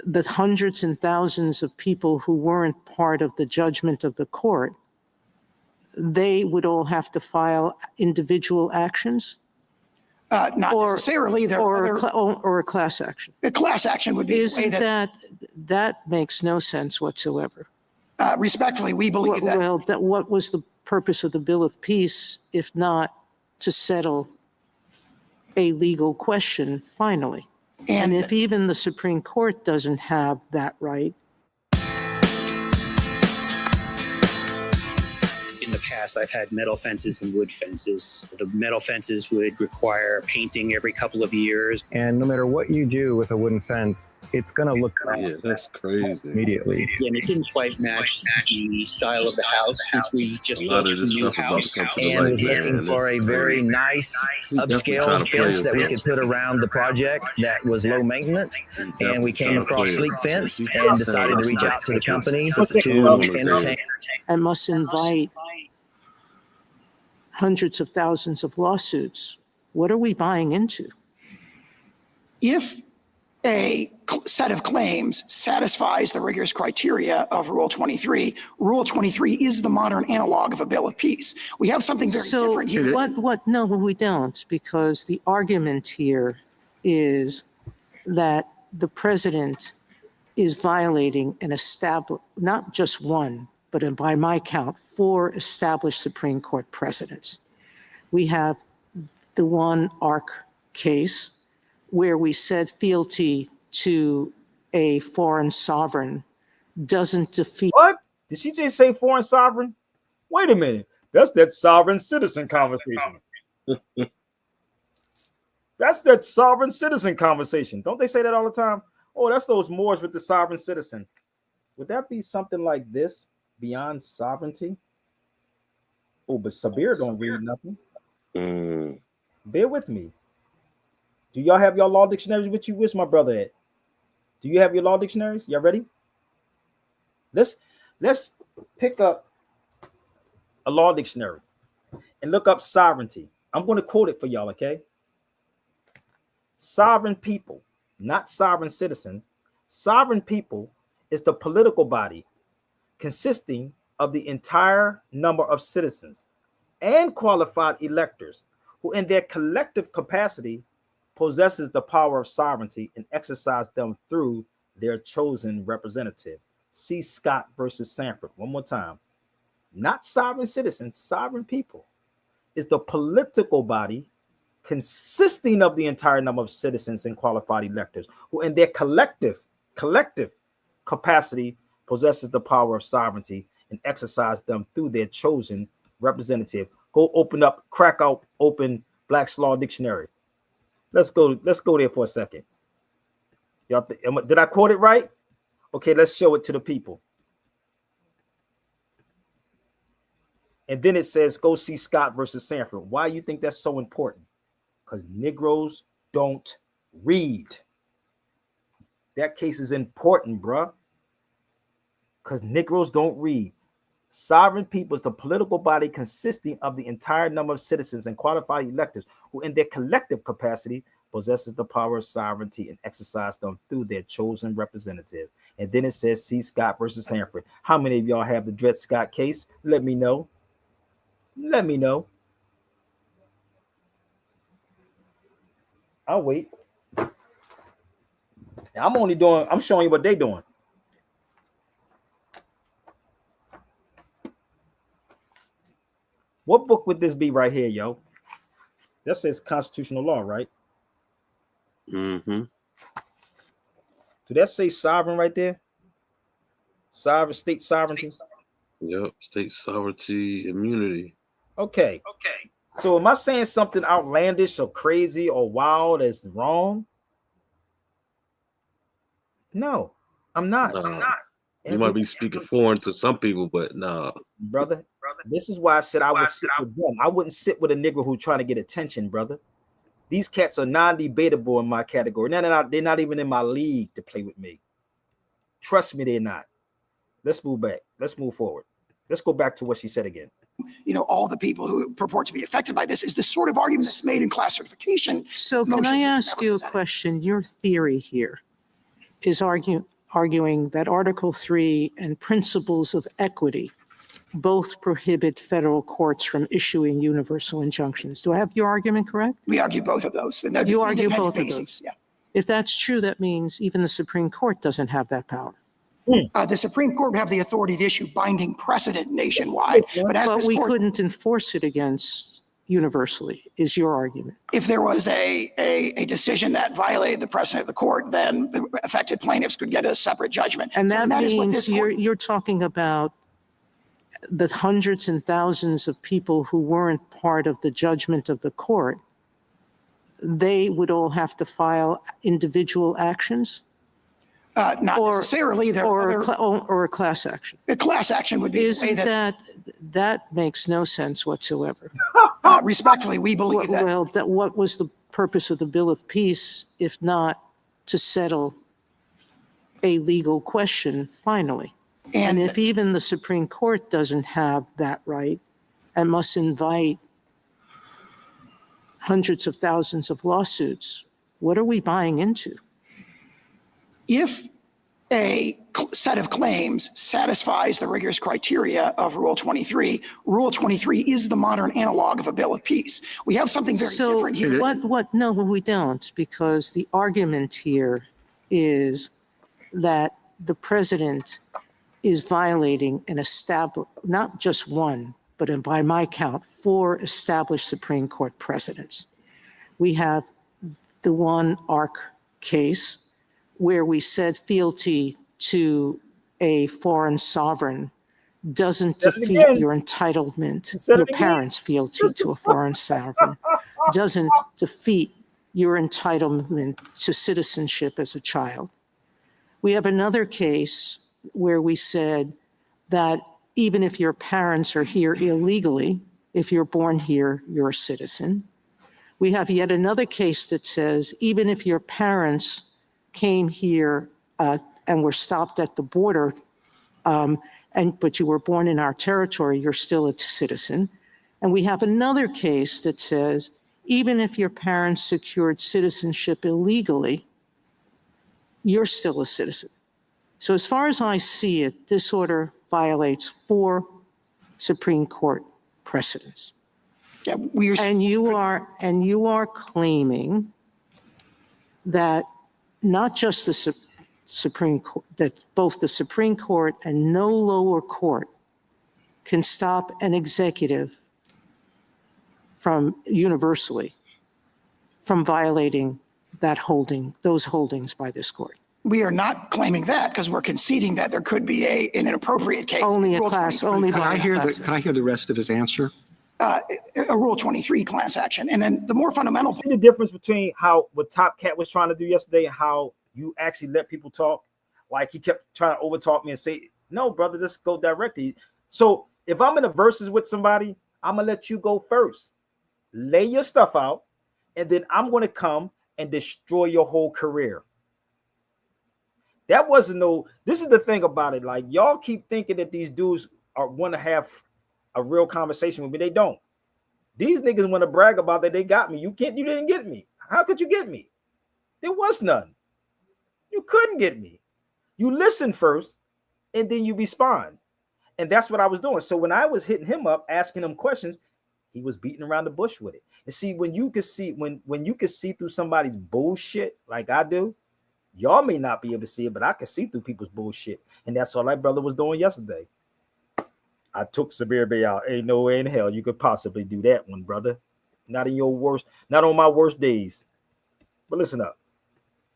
the hundreds and thousands of people who weren't part of the judgment of the court they would all have to file individual actions? Not necessarily. There Or, are or a class action? a class action would be the way Isn't that makes no sense whatsoever? Respectfully, we believe that. Well, what was the purpose of the Bill of Peace if not to settle a legal question finally? And if even the Supreme Court doesn't have that right. In the past, I've had metal fences and wood fences. The metal fences would require painting every couple of years. And no matter what you do with a wooden fence, it's going to look Yeah, that's crazy. immediately. Yeah, and it didn't quite match the style of the house since we just A lot built of a this new stuff about house. to come to the And light, was man. looking for a It's very crazy. nice Definitely upscale trying to play fence us, that we man. could put around the project that was low maintenance. And we came across Sleek Fence and decided to reach out to the company to entertain. I must invite hundreds of thousands of lawsuits. What are we buying into? If a set of claims satisfies the rigorous criteria of Rule 23, Rule 23 is the modern analog of a Bill of Peace. We have something very different here. No, we don't, because the argument here is that the president is violating an established, not just one, but by my count, 4 established Supreme Court precedents. We have the one ARC case where we said fealty to a foreign sovereign doesn't defeat. What? Did she just say foreign sovereign? Wait a minute. That's that sovereign citizen conversation. That's that sovereign citizen conversation. Don't they say that all the time? Oh, that's those Moors with the sovereign citizen. Would that be something like this? Beyond sovereignty? Oh, but Sabir don't read nothing. Bear with me. Do y'all have your law dictionaries with you? Where's my brother at? Do you have your law dictionaries? Y'all ready? Let's pick up a law dictionary and look up sovereignty. I'm going to quote it for y'all, okay? Sovereign people, not sovereign citizen. Sovereign people is the political body consisting of the entire number of citizens and qualified electors who in their collective capacity possesses the power of sovereignty and exercise them through their chosen representative. See Scott versus Sanford. One more time. Not sovereign citizens, sovereign people is the political body consisting of the entire number of citizens and qualified electors who in their collective capacity possesses the power of sovereignty and exercise them through their chosen representative. Go crack out open Black's Law Dictionary. Let's go there for a second. Y'all, did I quote it right? Okay, let's show it to the people. And then it says, go see Scott versus Sanford. Why do you think that's so important? Because Negroes don't read. That case is important, bruh. Because Negroes don't read. Sovereign people is the political body consisting of the entire number of citizens and qualified electors who in their collective capacity possesses the power of sovereignty and exercise them through their chosen representative. And then it says, see Scott versus Sanford. How many of y'all have the Dred Scott case? Let me know. Let me know. I'll wait. I'm showing you what they're doing. What book would this be right here, yo? That says constitutional law, right? Mm-hmm. Do that say sovereign right there? Sovereign, state sovereignty? Yep, state sovereignty, immunity. Okay. So am I saying something outlandish or crazy or wild that's wrong? No, I'm not. You might be speaking foreign to some people, but nah. Brother, this is why I said I would sit with them. I wouldn't sit with a nigga who's trying to get attention, brother. These cats are non-debatable in my category. They're not even in my league to play with me. Trust me, they're not. Let's move back. Let's move forward. Let's go back to what she said again. You know, all the people who purport to be affected by this is the sort of argument that's made in class certification. So can I ask you a question? Your theory here is arguing that Article 3 and principles of equity both prohibit federal courts from issuing universal injunctions. Do I have your argument correct? We argue both of those. And You argue both of bases, those. yeah. If that's true, that means even the Supreme Court doesn't have that power. The Supreme Court would have the authority to issue binding precedent nationwide, but we couldn't enforce it against universally, is your argument. If there was a decision that violated the precedent of the court, then the affected plaintiffs could get a separate judgment. And So that is what means this court- you're talking about the hundreds and thousands of people who weren't part of the judgment of the court. They would all have to file individual actions? Not necessarily. There or, are or a class action. A class action would be Isn't that makes no sense whatsoever. Respectfully, we believe that. Well, what was the purpose of the Bill of Peace if not to settle a legal question finally? And if even the Supreme Court doesn't have that right and must invite hundreds of thousands of lawsuits, what are we buying into? If a set of claims satisfies the rigorous criteria of Rule 23, Rule 23 is the modern analog of a Bill of Peace. We have something very different here. No, we don't, because the argument here is that the president is violating an not just one, but by my count, 4 established Supreme Court precedents. We have the one ARC case where we said fealty to a foreign sovereign doesn't defeat your entitlement, your parents' fealty to a foreign sovereign, doesn't defeat your entitlement to citizenship as a child. We have another case where we said that even if your parents are here illegally, if you're born here, you're a citizen. We have yet another case that says even if your parents came here and were stopped at the border, but you were born in our territory, you're still a citizen. And we have another case that says even if your parents secured citizenship illegally, you're still a citizen. So as far as I see it, this order violates 4 Supreme Court precedents. Yeah, and you are claiming that not just the Supreme Court, that both the Supreme Court and no lower court can stop an executive from universally from violating those holdings by this court. We are not claiming that because we're conceding that there could be an inappropriate case. Only a class, only Can I hear the rest of his answer? A Rule 23 class action. And then the more fundamental. See the difference between what Top Cat was trying to do yesterday and how you actually let people talk? Like he kept trying to overtalk me and say, no, brother, just go directly. So if I'm in a verses with somebody, I'm going to let you go first. Lay your stuff out, and then I'm going to come and destroy your whole career. That wasn't this is the thing about it. Like, y'all keep thinking that these dudes want to have a real conversation with me. They don't. These niggas want to brag about that they got me. You didn't get me. How could you get me? There was none. You couldn't get me. You listen first, and then you respond. And that's what I was doing. So when I was hitting him up, asking him questions, he was beating around the bush with it. And see, when you can see through somebody's bullshit like I do, y'all may not be able to see it, but I can see through people's bullshit. And that's all that brother was doing yesterday. I took Sabir Bey out. Ain't no way in hell you could possibly do that one, brother. Not on my worst days. But listen up.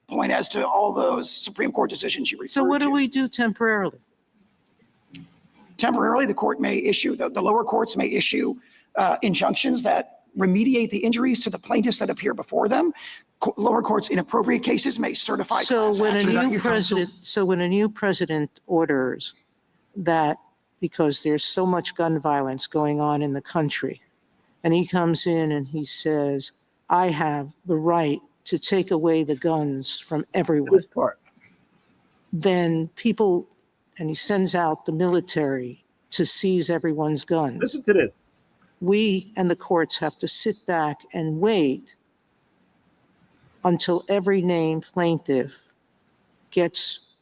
Point as to all those Supreme Court decisions you referred to. So what do we do temporarily? Temporarily, the court may issue, the lower courts may issue injunctions that remediate the injuries to the plaintiffs that appear before them. Lower courts, in appropriate cases, may certify. So when a new president orders that, because there's so much gun violence going on in the country, and he comes in and he says, I have the right to take away the guns from everyone. Then and he sends out the military to seize everyone's guns. Listen to this. We and the courts have to sit back and wait until every named plaintiff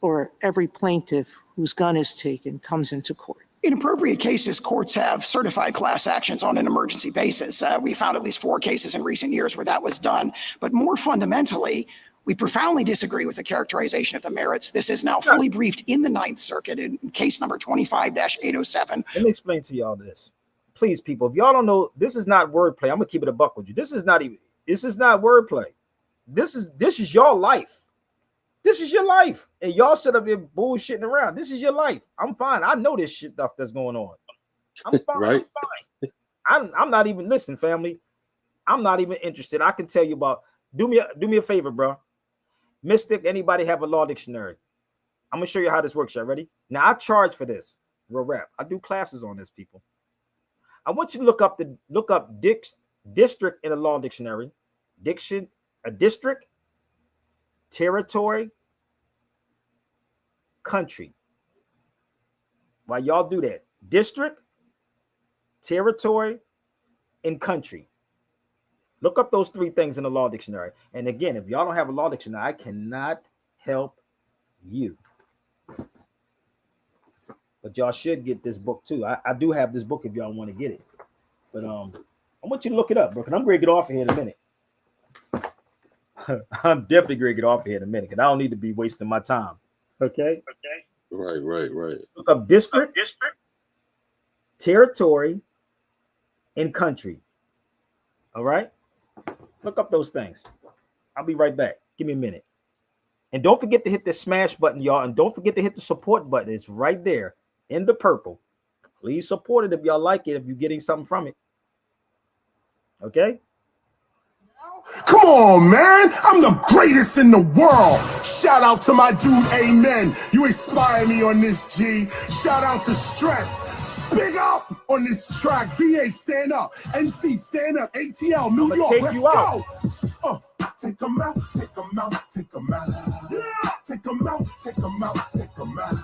or every plaintiff whose gun is taken comes into court. In appropriate cases, courts have certified class actions on an emergency basis. We found at least 4 cases in recent years where that was done. But more fundamentally, we profoundly disagree with the characterization of the merits. This is now fully briefed in the Ninth Circuit in case number 25-807. Let me explain to y'all this. Please, people, if y'all don't know, this is not wordplay. I'm gonna keep it a buck with you. This is not wordplay. This is your life. This is your life. And y'all sit up here bullshitting around. This is your life. I'm fine. I know this shit stuff that's going on. I'm fine. Right. I'm fine. I'm not even, listen, family. I'm not even interested. I can tell you about, do me a favor, bro. Mystic, anybody have a law dictionary? I'm gonna show you how this works. Y'all ready? Now I charge for this. Real rap. I do classes on this, people. I want you to look up district in a law dictionary. A district, territory, country. While y'all do that, district, territory, and country. Look up those 3 things in the law dictionary. And again, if y'all don't have a law dictionary, I cannot help you. But y'all should get this book too. I do have this book if y'all want to get it. But I want you to look it up, bro. Because I'm going to get off of here in a minute. I'm definitely going to get off of here in a minute because I don't need to be wasting my time. Okay? Right. Look up district, territory, and country. All right? Look up those things. I'll be right back. Give me a minute. And don't forget to hit the smash button, y'all. And don't forget to hit the support button. It's right there in the purple. Please support it if y'all like it, if you're getting something from it. Okay? Come on, man. I'm the greatest in the world. Shout out to my dude, Amen. You inspire me on this, G. Shout out to Stress. Big up on this track. VA, stand up. MC, stand up. ATL, New York, let's go. Take them out, take them out, take them out. Yeah. Take them out, take them out, take them out.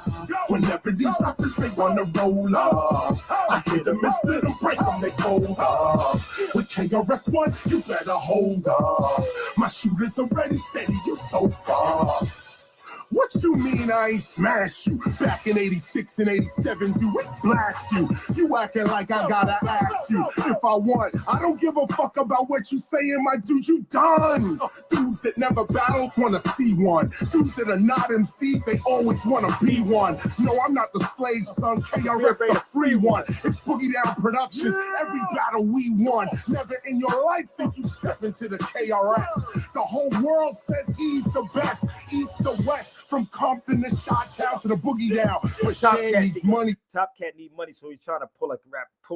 Whenever these rappers, they wanna roll up, I hit them and split them, break them, they fold up. With KRS-One, you better hold up. My shooters already steady, you so far. What you mean I ain't smash you? Back in 86 and 87, you would blast you. You acting like I gotta ask you if I want. I don't give a fuck about what you saying, my dude, you done. Dudes that never battled wanna see one. Dudes that are not MCs, they always wanna be one. No, I'm not the slave son, KRS the free one. It's Boogie Down Productions, every battle we won. Never in your life did you step into the KRS. The whole world says he's the best, east to west. From Compton to Chi-Town to the Boogie Down. But Shan needs money. Top Cat need money, so he's trying to pull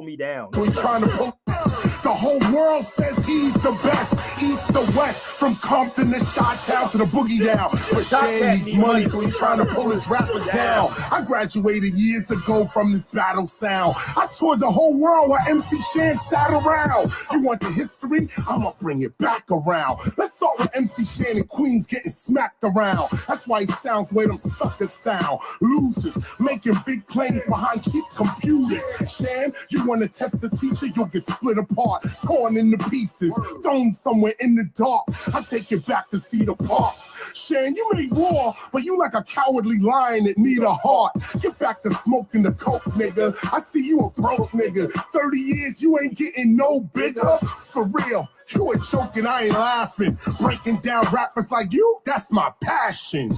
me down. So he's trying to pull. The whole world says he's the best, east to west. From Compton to Chi-Town to the Boogie Down. But Shan needs money, so he's trying to pull his rapper down. I graduated years ago from this battle sound. I toured the whole world while MC Shan sat around. You want the history? I'ma bring it back around. Let's start with MC Shan and Queens getting smacked around. That's why he sounds the way them suckers sound. Losers making big claims behind cheap computers. Shan, you wanna test the teacher, you'll get split apart, torn into pieces, thrown somewhere in the dark. I take it back to Cedar Park. Shan, you may war, but you like a cowardly lion that need a heart. Get back to smoking the coke, nigga. I see you a broke nigga. 30 years, you ain't getting no bigger. For real, you a joking, I ain't laughing. Breaking down rappers like you, that's my passion.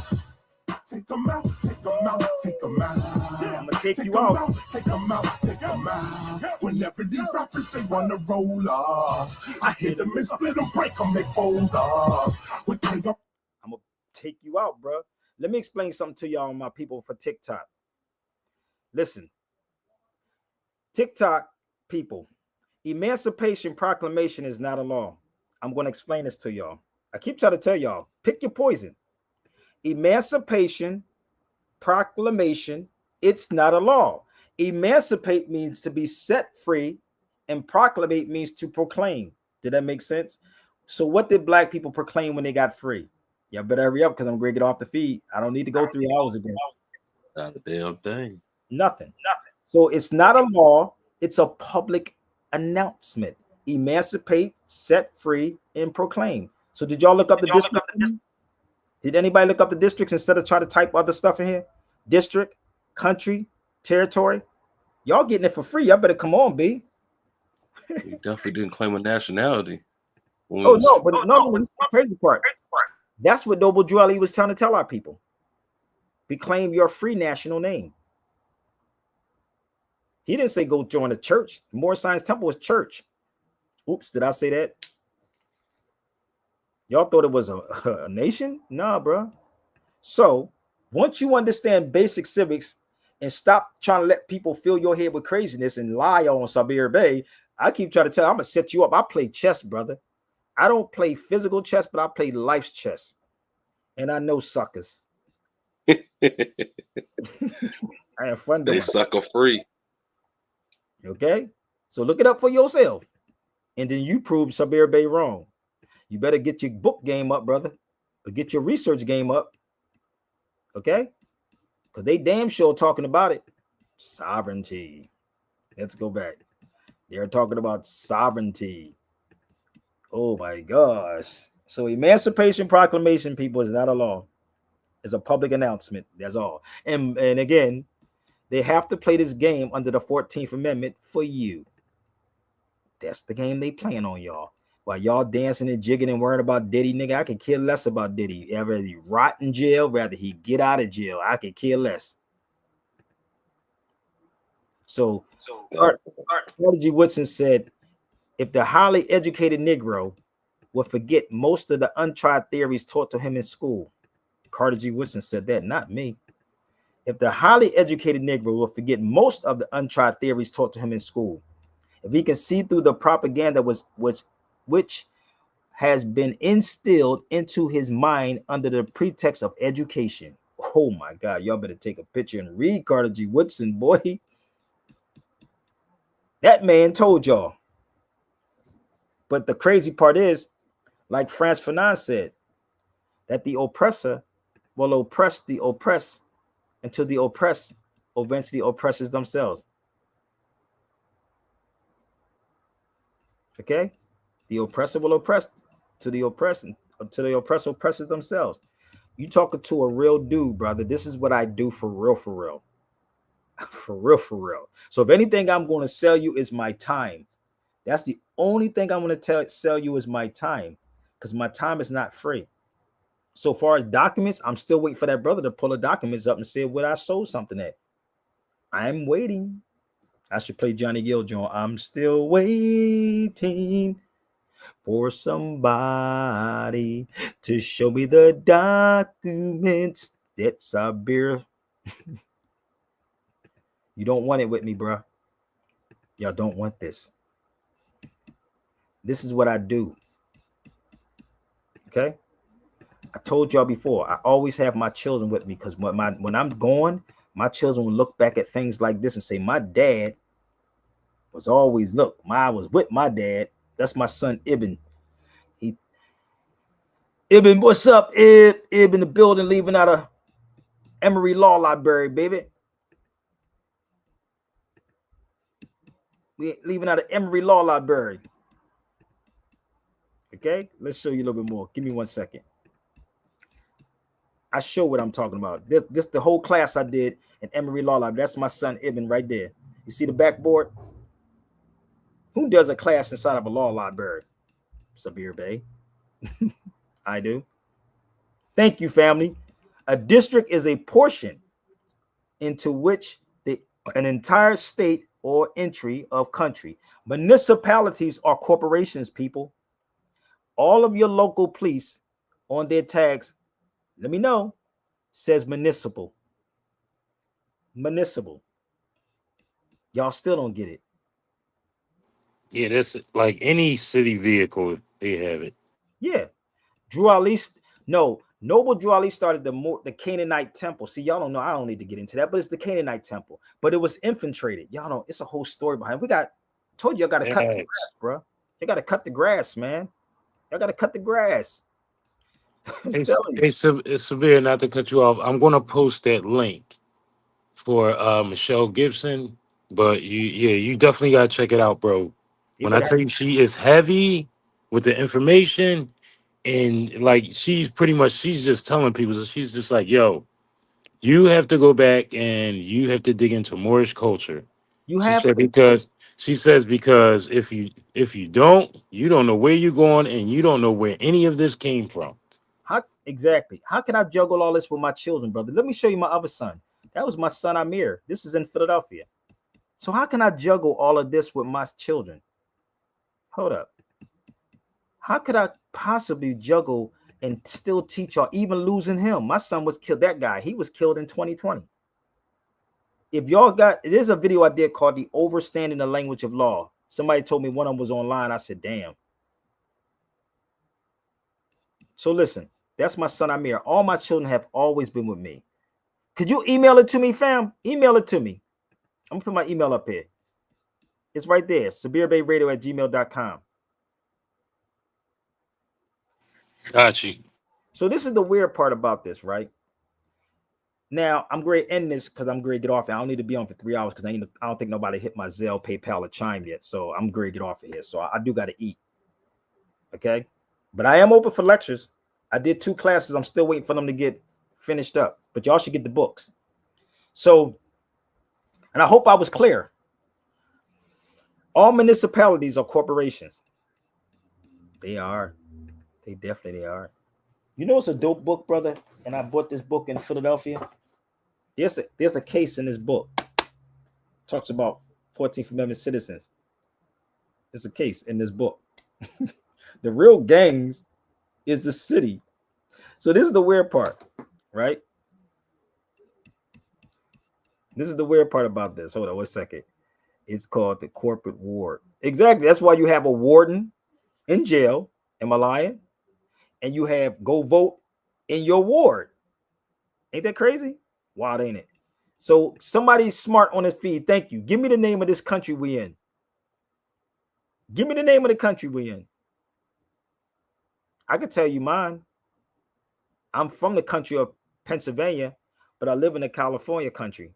Take them out, take them out, take them out. I'm gonna take you out. Take them out, take them out. Whenever these rappers, they wanna roll up, I hit them and split them, break them, they fold up. I'm gonna take you out, bro. Let me explain something to y'all, my people, for TikTok. Listen, TikTok people, Emancipation Proclamation is not a law. I'm going to explain this to y'all. I keep trying to tell y'all, pick your poison. Emancipation Proclamation, it's not a law. Emancipate means to be set free, and proclamate means to proclaim. Did that make sense? So what did black people proclaim when they got free? Y'all better hurry up because I'm going to get off the feed. I don't need to go 3 hours again. Not a damn thing. Nothing. So it's not a law. It's a public announcement. Emancipate, set free, and proclaim. So did y'all look up the district? Did anybody look up the districts instead of try to type other stuff in here? District, country, territory. Y'all getting it for free. Y'all better come on, B. We definitely didn't claim a nationality. Oh no, but no, this is the crazy part. That's what Noble Drew Ali was trying to tell our people. Reclaim your free national name. He didn't say go join a church. Moore Science Temple was church. Oops, did I say that? Y'all thought it was a nation? Nah, bro. So once you understand basic civics and stop trying to let people fill your head with craziness and lie on Sabir Bey, I keep trying to tell you, I'm gonna set you up. I play chess, brother. I don't play physical chess, but I play life's chess. And I know suckers. I have fun doing They sucker free. Okay? So look it up for yourself. And then you prove Sabir Bey wrong. You better get your book game up, brother. Or get your research game up. Okay? Because they damn sure talking about it. Sovereignty. Let's go back. They're talking about sovereignty. Oh my gosh. So Emancipation Proclamation, people, is not a law. It's a public announcement. That's all. And again, they have to play this game under the 14th Amendment for you. That's the game they playing on y'all. While y'all dancing and jigging and worrying about Diddy, nigga, I could care less about Diddy. Rather he rot in jail, rather he get out of jail. I could care less. So Carter G. Woodson said, if the highly educated Negro would forget most of the untried theories taught to him in school. Carter G. Woodson said that, not me. If the highly educated Negro will forget most of the untried theories taught to him in school, if he can see through the propaganda which has been instilled into his mind under the pretext of education. Oh my God, y'all better take a picture and read Carter G. Woodson, boy. That man told y'all. But the crazy part is, like Frantz Fanon said, that the oppressor will oppress the oppressed until the oppressed eventually oppresses themselves. Okay? The oppressor will oppress to the oppressed until the oppressor oppresses themselves. You talking to a real dude, brother. This is what I do for real, for real. For real, for real. So if anything I'm going to sell you is my time. That's the only thing I'm going to sell you is my time, because my time is not free. So far as documents, I'm still waiting for that brother to pull the documents up and say what I sold something at. I'm waiting. I should play Johnny Gill, John. I'm still waiting for somebody to show me the documents that Sabir. You don't want it with me, bro. Y'all don't want this. This is what I do. Okay? I told y'all before, I always have my children with me, because when I'm gone, my children will look back at things like this and say, my dad was always, look, I was with my dad. That's my son, Ibn. Ibn, what's up, Ib in the building, leaving out of Emory Law Library, baby. We leaving out of Emory Law Library. Okay, let's show you a little bit more. Give me 1 second. I show what I'm talking about. This the whole class I did in Emory Law Library. That's my son Ibn right there. You see the backboard? Who does a class inside of a law library? Sabir Bey. I do. Thank you, family. A district is a portion into which an entire state or entry of country. Municipalities are corporations, people. All of your local police on their tags, let me know, says municipal. Municipal. Y'all still don't get it. Yeah, that's like any city vehicle, they have it. Yeah. Drew Ali, no, Noble Drew Ali started the Canaanite temple. See, y'all don't know. I don't need to get into that, but it's the Canaanite temple. But it was infiltrated. Y'all know it's a whole story behind it. Told you, y'all got to cut the grass, bro. You got to cut the grass, man. Y'all got to cut the grass. It's severe, not to cut you off. I'm going to post that link for Michelle Gibson, but you definitely got to check it out, bro. When I tell you she is heavy with the information, and like she's just telling people, so she's just like, yo, you have to go back and you have to dig into Moorish culture. You She have said to. because if you don't know where you're going and you don't know where any of this came from. How exactly? How can I juggle all this with my children, brother? Let me show you my other son. That was my son Amir. This is in Philadelphia. So how can I juggle all of this with my children? Hold up. How could I possibly juggle and still teach y'all, even losing him? My son was killed. That guy, he was killed in 2020. If y'all got, there's a video I did called The Overstanding the Language of Law. Somebody told me one of them was online. I said, damn. So listen, that's my son Amir. All my children have always been with me. Could you email it to me, fam? Email it to me. I'm gonna put my email up here. It's right there. SabirBeyRadio@gmail.com. Got you. So this is the weird part about this, right? Now I'm great in this because I'm great to get off. I don't need to be on for 3 hours because I don't think nobody hit my Zelle, PayPal, or Chime yet. So I'm great to get off of here. So I do got to eat. Okay, but I am open for lectures. I did 2 classes. I'm still waiting for them to get finished up. But y'all should get the books. So, and I hope I was clear. All municipalities are corporations. They are. They definitely are. You know it's a dope book, brother. And I bought this book in Philadelphia. There's a case in this book. Talks about 14th Amendment citizens. There's a case in this book. The real gangs is the city. So this is the weird part, right? This is the weird part about this. Hold on 1 second. It's called the corporate ward. Exactly. That's why you have a warden in jail. Am I lying? And you have go vote in your ward. Ain't that crazy? Wild, ain't it? So somebody's smart on his feed. Thank you. Give me the name of this country we in. Give me the name of the country we in. I could tell you mine. I'm from the country of Pennsylvania, but I live in the California country.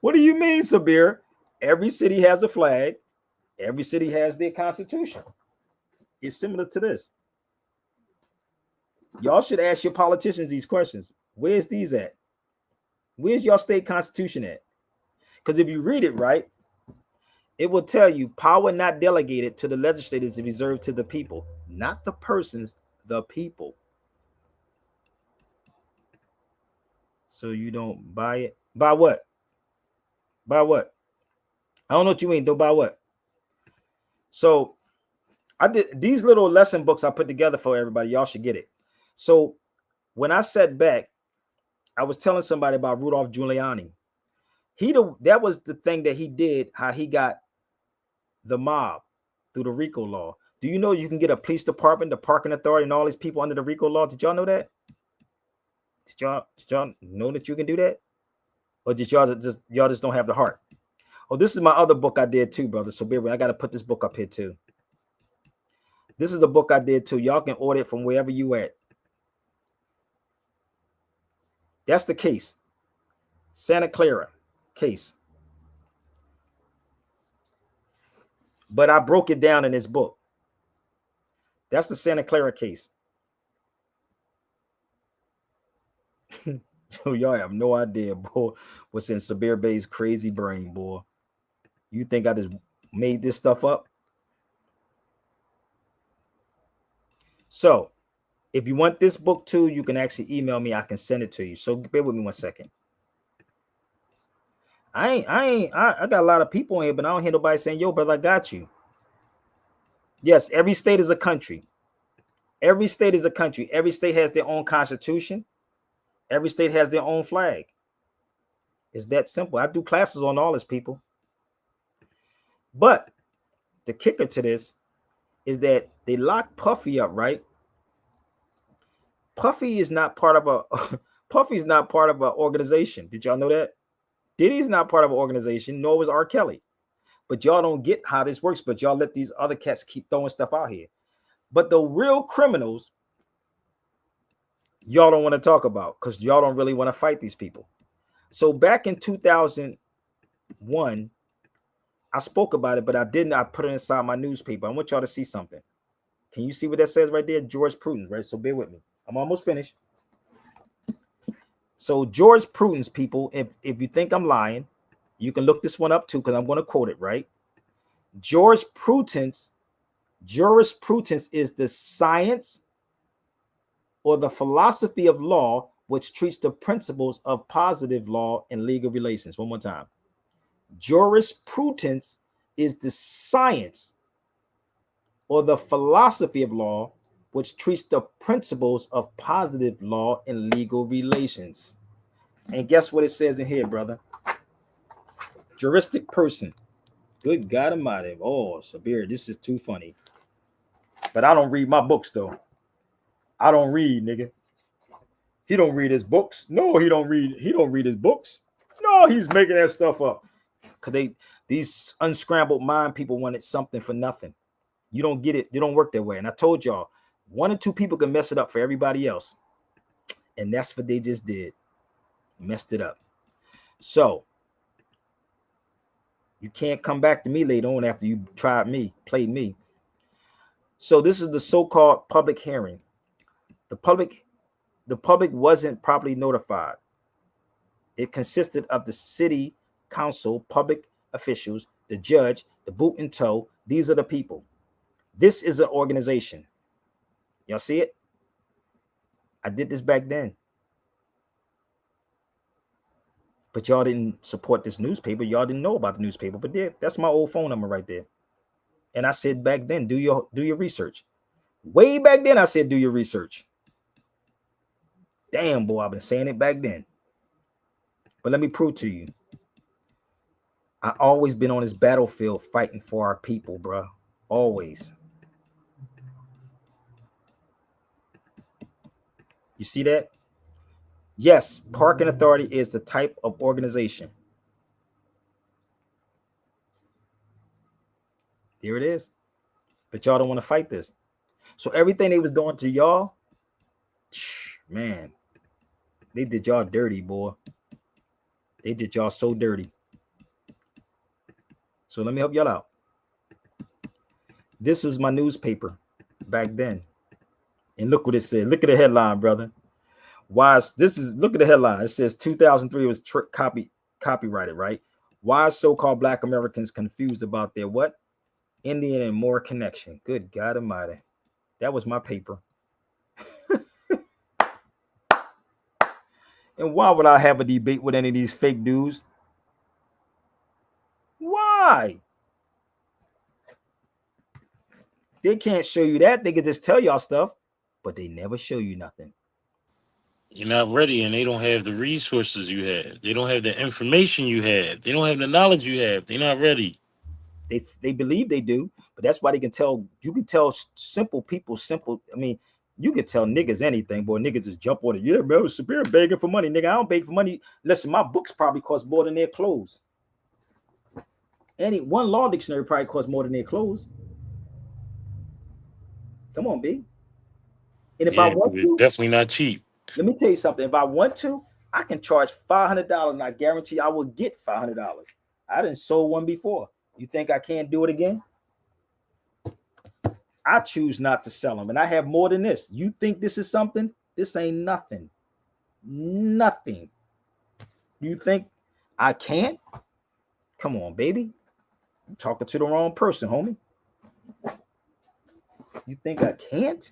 What do you mean, Sabir? Every city has a flag. Every city has their constitution. It's similar to this. Y'all should ask your politicians these questions. Where's these at? Where's your state constitution at? Because if you read it right, it will tell you power not delegated to the legislators is reserved to the people, not the persons, the people. So you don't buy it. Buy what? Buy what? I don't know what you mean. Don't buy what? So I did these little lesson books I put together for everybody. Y'all should get it. So when I sat back, I was telling somebody about Rudolph Giuliani. That was the thing that he did, how he got the mob through the RICO law. Do you know you can get a police department, the parking authority, and all these people under the RICO law? Did y'all know that? Did y'all know that you can do that? Or did y'all just don't have the heart? Oh, this is my other book I did too, brother. So I got to put this book up here too. This is a book I did too. Y'all can order it from wherever you at. That's the case. Santa Clara case. But I broke it down in this book. That's the Santa Clara case. Y'all have no idea, boy, what's in Sabir Bey's crazy brain, boy. You think I just made this stuff up? So, if you want this book too, you can actually email me. I can send it to you. So bear with me 1 second. I got a lot of people in here, but I don't hear nobody saying, yo, brother, I got you. Yes, every state is a country. Every state is a country. Every state has their own constitution. Every state has their own flag. It's that simple. I do classes on all this, people. But the kicker to this is that they locked Puffy up, right? Puffy is not part of Puffy's not part of an organization. Did y'all know that? Diddy's not part of an organization, nor was R. Kelly. But y'all don't get how this works, but y'all let these other cats keep throwing stuff out here. But the real criminals, y'all don't want to talk about because y'all don't really want to fight these people. So back in 2001, I spoke about it, but I didn't. I put it inside my newspaper. I want y'all to see something. Can you see what that says right there? George Prudence, right? So bear with me. I'm almost finished. So jurisprudence, people, if you think I'm lying, you can look this one up too, because I'm going to quote it, right? Jurisprudence is the science or the philosophy of law which treats the principles of positive law and legal relations. One more time. Jurisprudence is the science or the philosophy of law which treats the principles of positive law and legal relations. And guess what it says in here, brother? Juristic person. Good God Almighty. Oh, Sabir, this is too funny. But I don't read my books, though. I don't read, nigga. He don't read his books. No, he don't read his books. No, he's making that stuff up. Because these unscrambled mind people wanted something for nothing. You don't get it. They don't work that way. And I told y'all, 1 or 2 people can mess it up for everybody else. And that's what they just did. Messed it up. So you can't come back to me later on after you tried me, played me. So this is the so-called public hearing. The public wasn't properly notified. It consisted of the city council, public officials, the judge, the boot and toe. These are the people. This is an organization. Y'all see it? I did this back then. But y'all didn't support this newspaper. Y'all didn't know about the newspaper. But there, that's my old phone number right there. And I said back then, do your research. Way back then, I said do your research. Damn, boy, I've been saying it back then. But let me prove to you. I always been on this battlefield fighting for our people, bro. Always. You see that? Yes, parking authority is the type of organization. Here it is. But y'all don't want to fight this. So everything they was doing to y'all, man, they did y'all dirty, boy. They did y'all so dirty. So let me help y'all out. This was my newspaper back then. And look what it said. Look at the headline, brother. Look at the headline. It says 2003 was copyrighted, right? Why so-called Black Americans confused about their what? Indian and Moor connection. Good God Almighty. That was my paper. And why would I have a debate with any of these fake dudes? Why? They can't show you that. They can just tell y'all stuff, but they never show you nothing. You're not ready, and they don't have the resources you have. They don't have the information you have. They don't have the knowledge you have. They're not ready. They believe they do, but that's why they can tell. You can tell simple people simple. I mean, you can tell niggas anything, boy. Niggas just jump on it. Yeah, man, Sabir begging for money, nigga. I don't beg for money. Listen, my books probably cost more than their clothes. Any one law dictionary probably costs more than their clothes. Come on, B. And if I want to, definitely not cheap. Let me tell you something. If I want to, I can charge $500, and I guarantee I will get $500. I didn't sold one before. You think I can't do it again? I choose not to sell them, and I have more than this. You think this is something? This ain't nothing. Nothing. You think I can't? Come on, baby. You're talking to the wrong person, homie. You think I can't?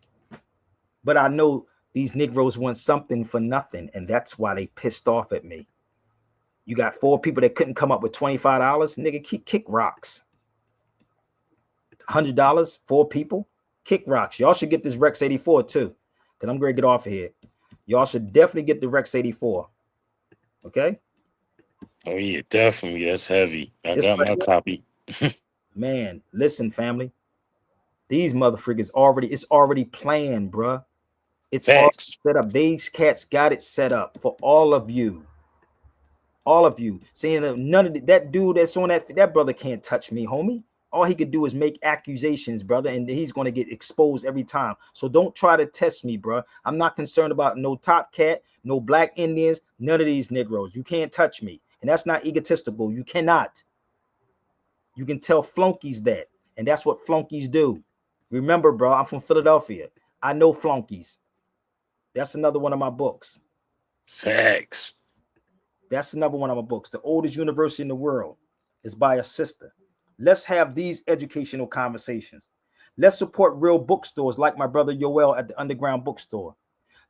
But I know these Negroes want something for nothing, and that's why they pissed off at me. You got 4 people that couldn't come up with $25. Nigga, kick rocks. $100, 4 people, kick rocks. Y'all should get this Rex 84 too, because I'm going to get off of here. Y'all should definitely get the Rex 84. Okay? Oh, yeah, definitely. That's heavy. I This got my copy. Man, listen, family. These motherfuckers it's already planned, bruh. It's already set up. These cats got it set up for all of you. All of you. Saying that none of that dude that's on that brother can't touch me, homie. All he could do is make accusations, brother, and he's going to get exposed every time. So don't try to test me, bro. I'm not concerned about no top cat, no black Indians, none of these Negroes. You can't touch me. And that's not egotistical. You cannot. You can tell flunkies that. And that's what flunkies do. Remember, bro, I'm from Philadelphia. I know flunkies. That's another one of my books. Facts. That's another one of my books. The oldest university in the world is by a sister. Let's have these educational conversations. Let's support real bookstores like my brother Yoel at the Underground Bookstore.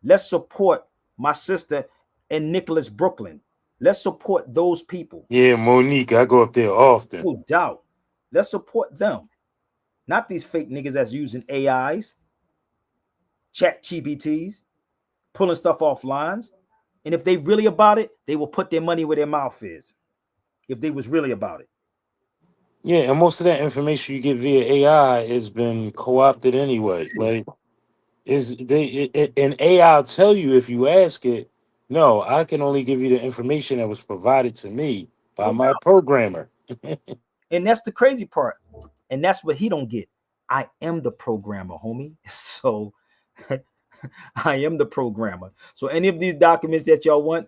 Let's support my sister in Nicholas, Brooklyn. Let's support those people. Yeah, Monique, I go up there often. No doubt. Let's support them. Not these fake niggas that's using AIs, chat GPTs, pulling stuff off lines. And if they really about it, they will put their money where their mouth is. If they was really about it. Yeah, and most of that information you get via AI has been co-opted anyway. Like, and AI will tell you if you ask it. No, I can only give you the information that was provided to me by my programmer. And that's the crazy part. And that's what he don't get. I am the programmer, homie. So I am the programmer. So any of these documents that y'all want,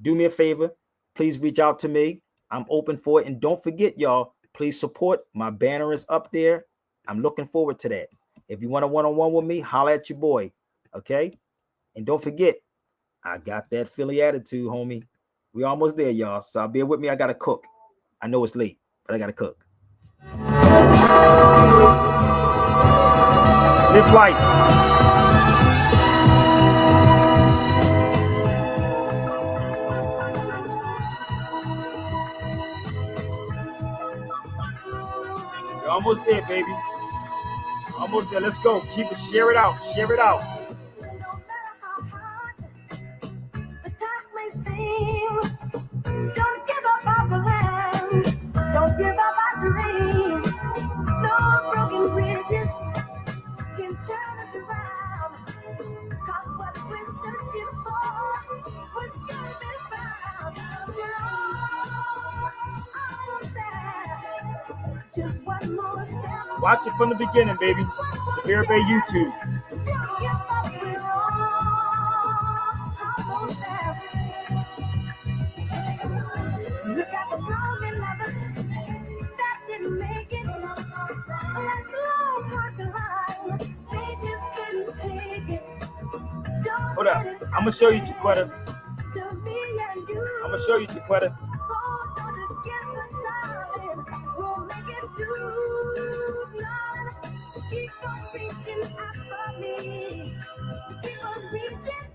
do me a favor. Please reach out to me. I'm open for it. And don't forget, y'all, please support. My banner is up there. I'm looking forward to that. If you want a one-on-one with me, holla at your boy. Okay? And don't forget, I got that Philly attitude, homie. We almost there, y'all. So bear with me. I got to cook. I know it's late, but I got to cook. Live life. We're almost there, baby. Almost there. Let's go. Keep it. Share it out. Share it out. The task may seem. Don't give up our plans. Don't give up our dreams. No broken bridges can turn us around. Cause what we're searching for will soon be found. 'Cause we're almost there. Just one more step. Watch it from the beginning, baby. Sabir Bey YouTube. Don't give up, we're almost there. Look at the broken lovers that didn't make it. Let's long hard to line. They just couldn't take it. Don't Hold up. I'm going to show you, Chiquetta. to me and you. I'm going to show you, Chiquetta. Hold on together, darling. We'll make it through. Lord, keep on reaching out for me. Keep on reaching.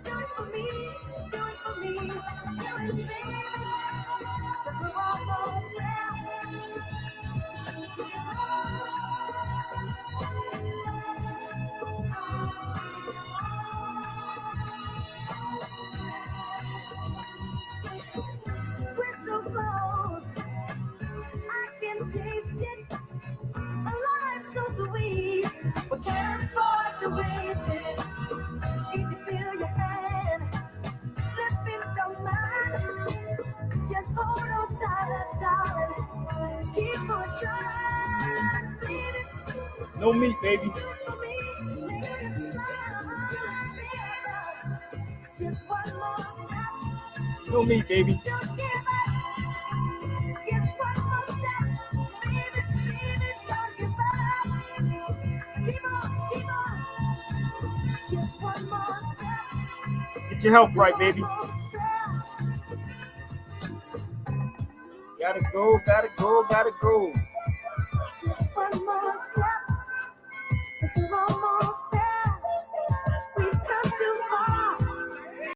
Do it for me. Do it for me. Do it, baby. 'Cause we're almost there. We're so close, I can taste it. A life so sweet, we can't afford to waste it. If you feel your hand slipping from mine, just hold on tight, darling. Keep on trying, baby. No meat, baby. Just one more step. No meat, baby. Don't give up. Just one more step. Baby, baby, don't give up. Keep on. Just one more step. Get your health right, baby. Gotta go. Just one more step.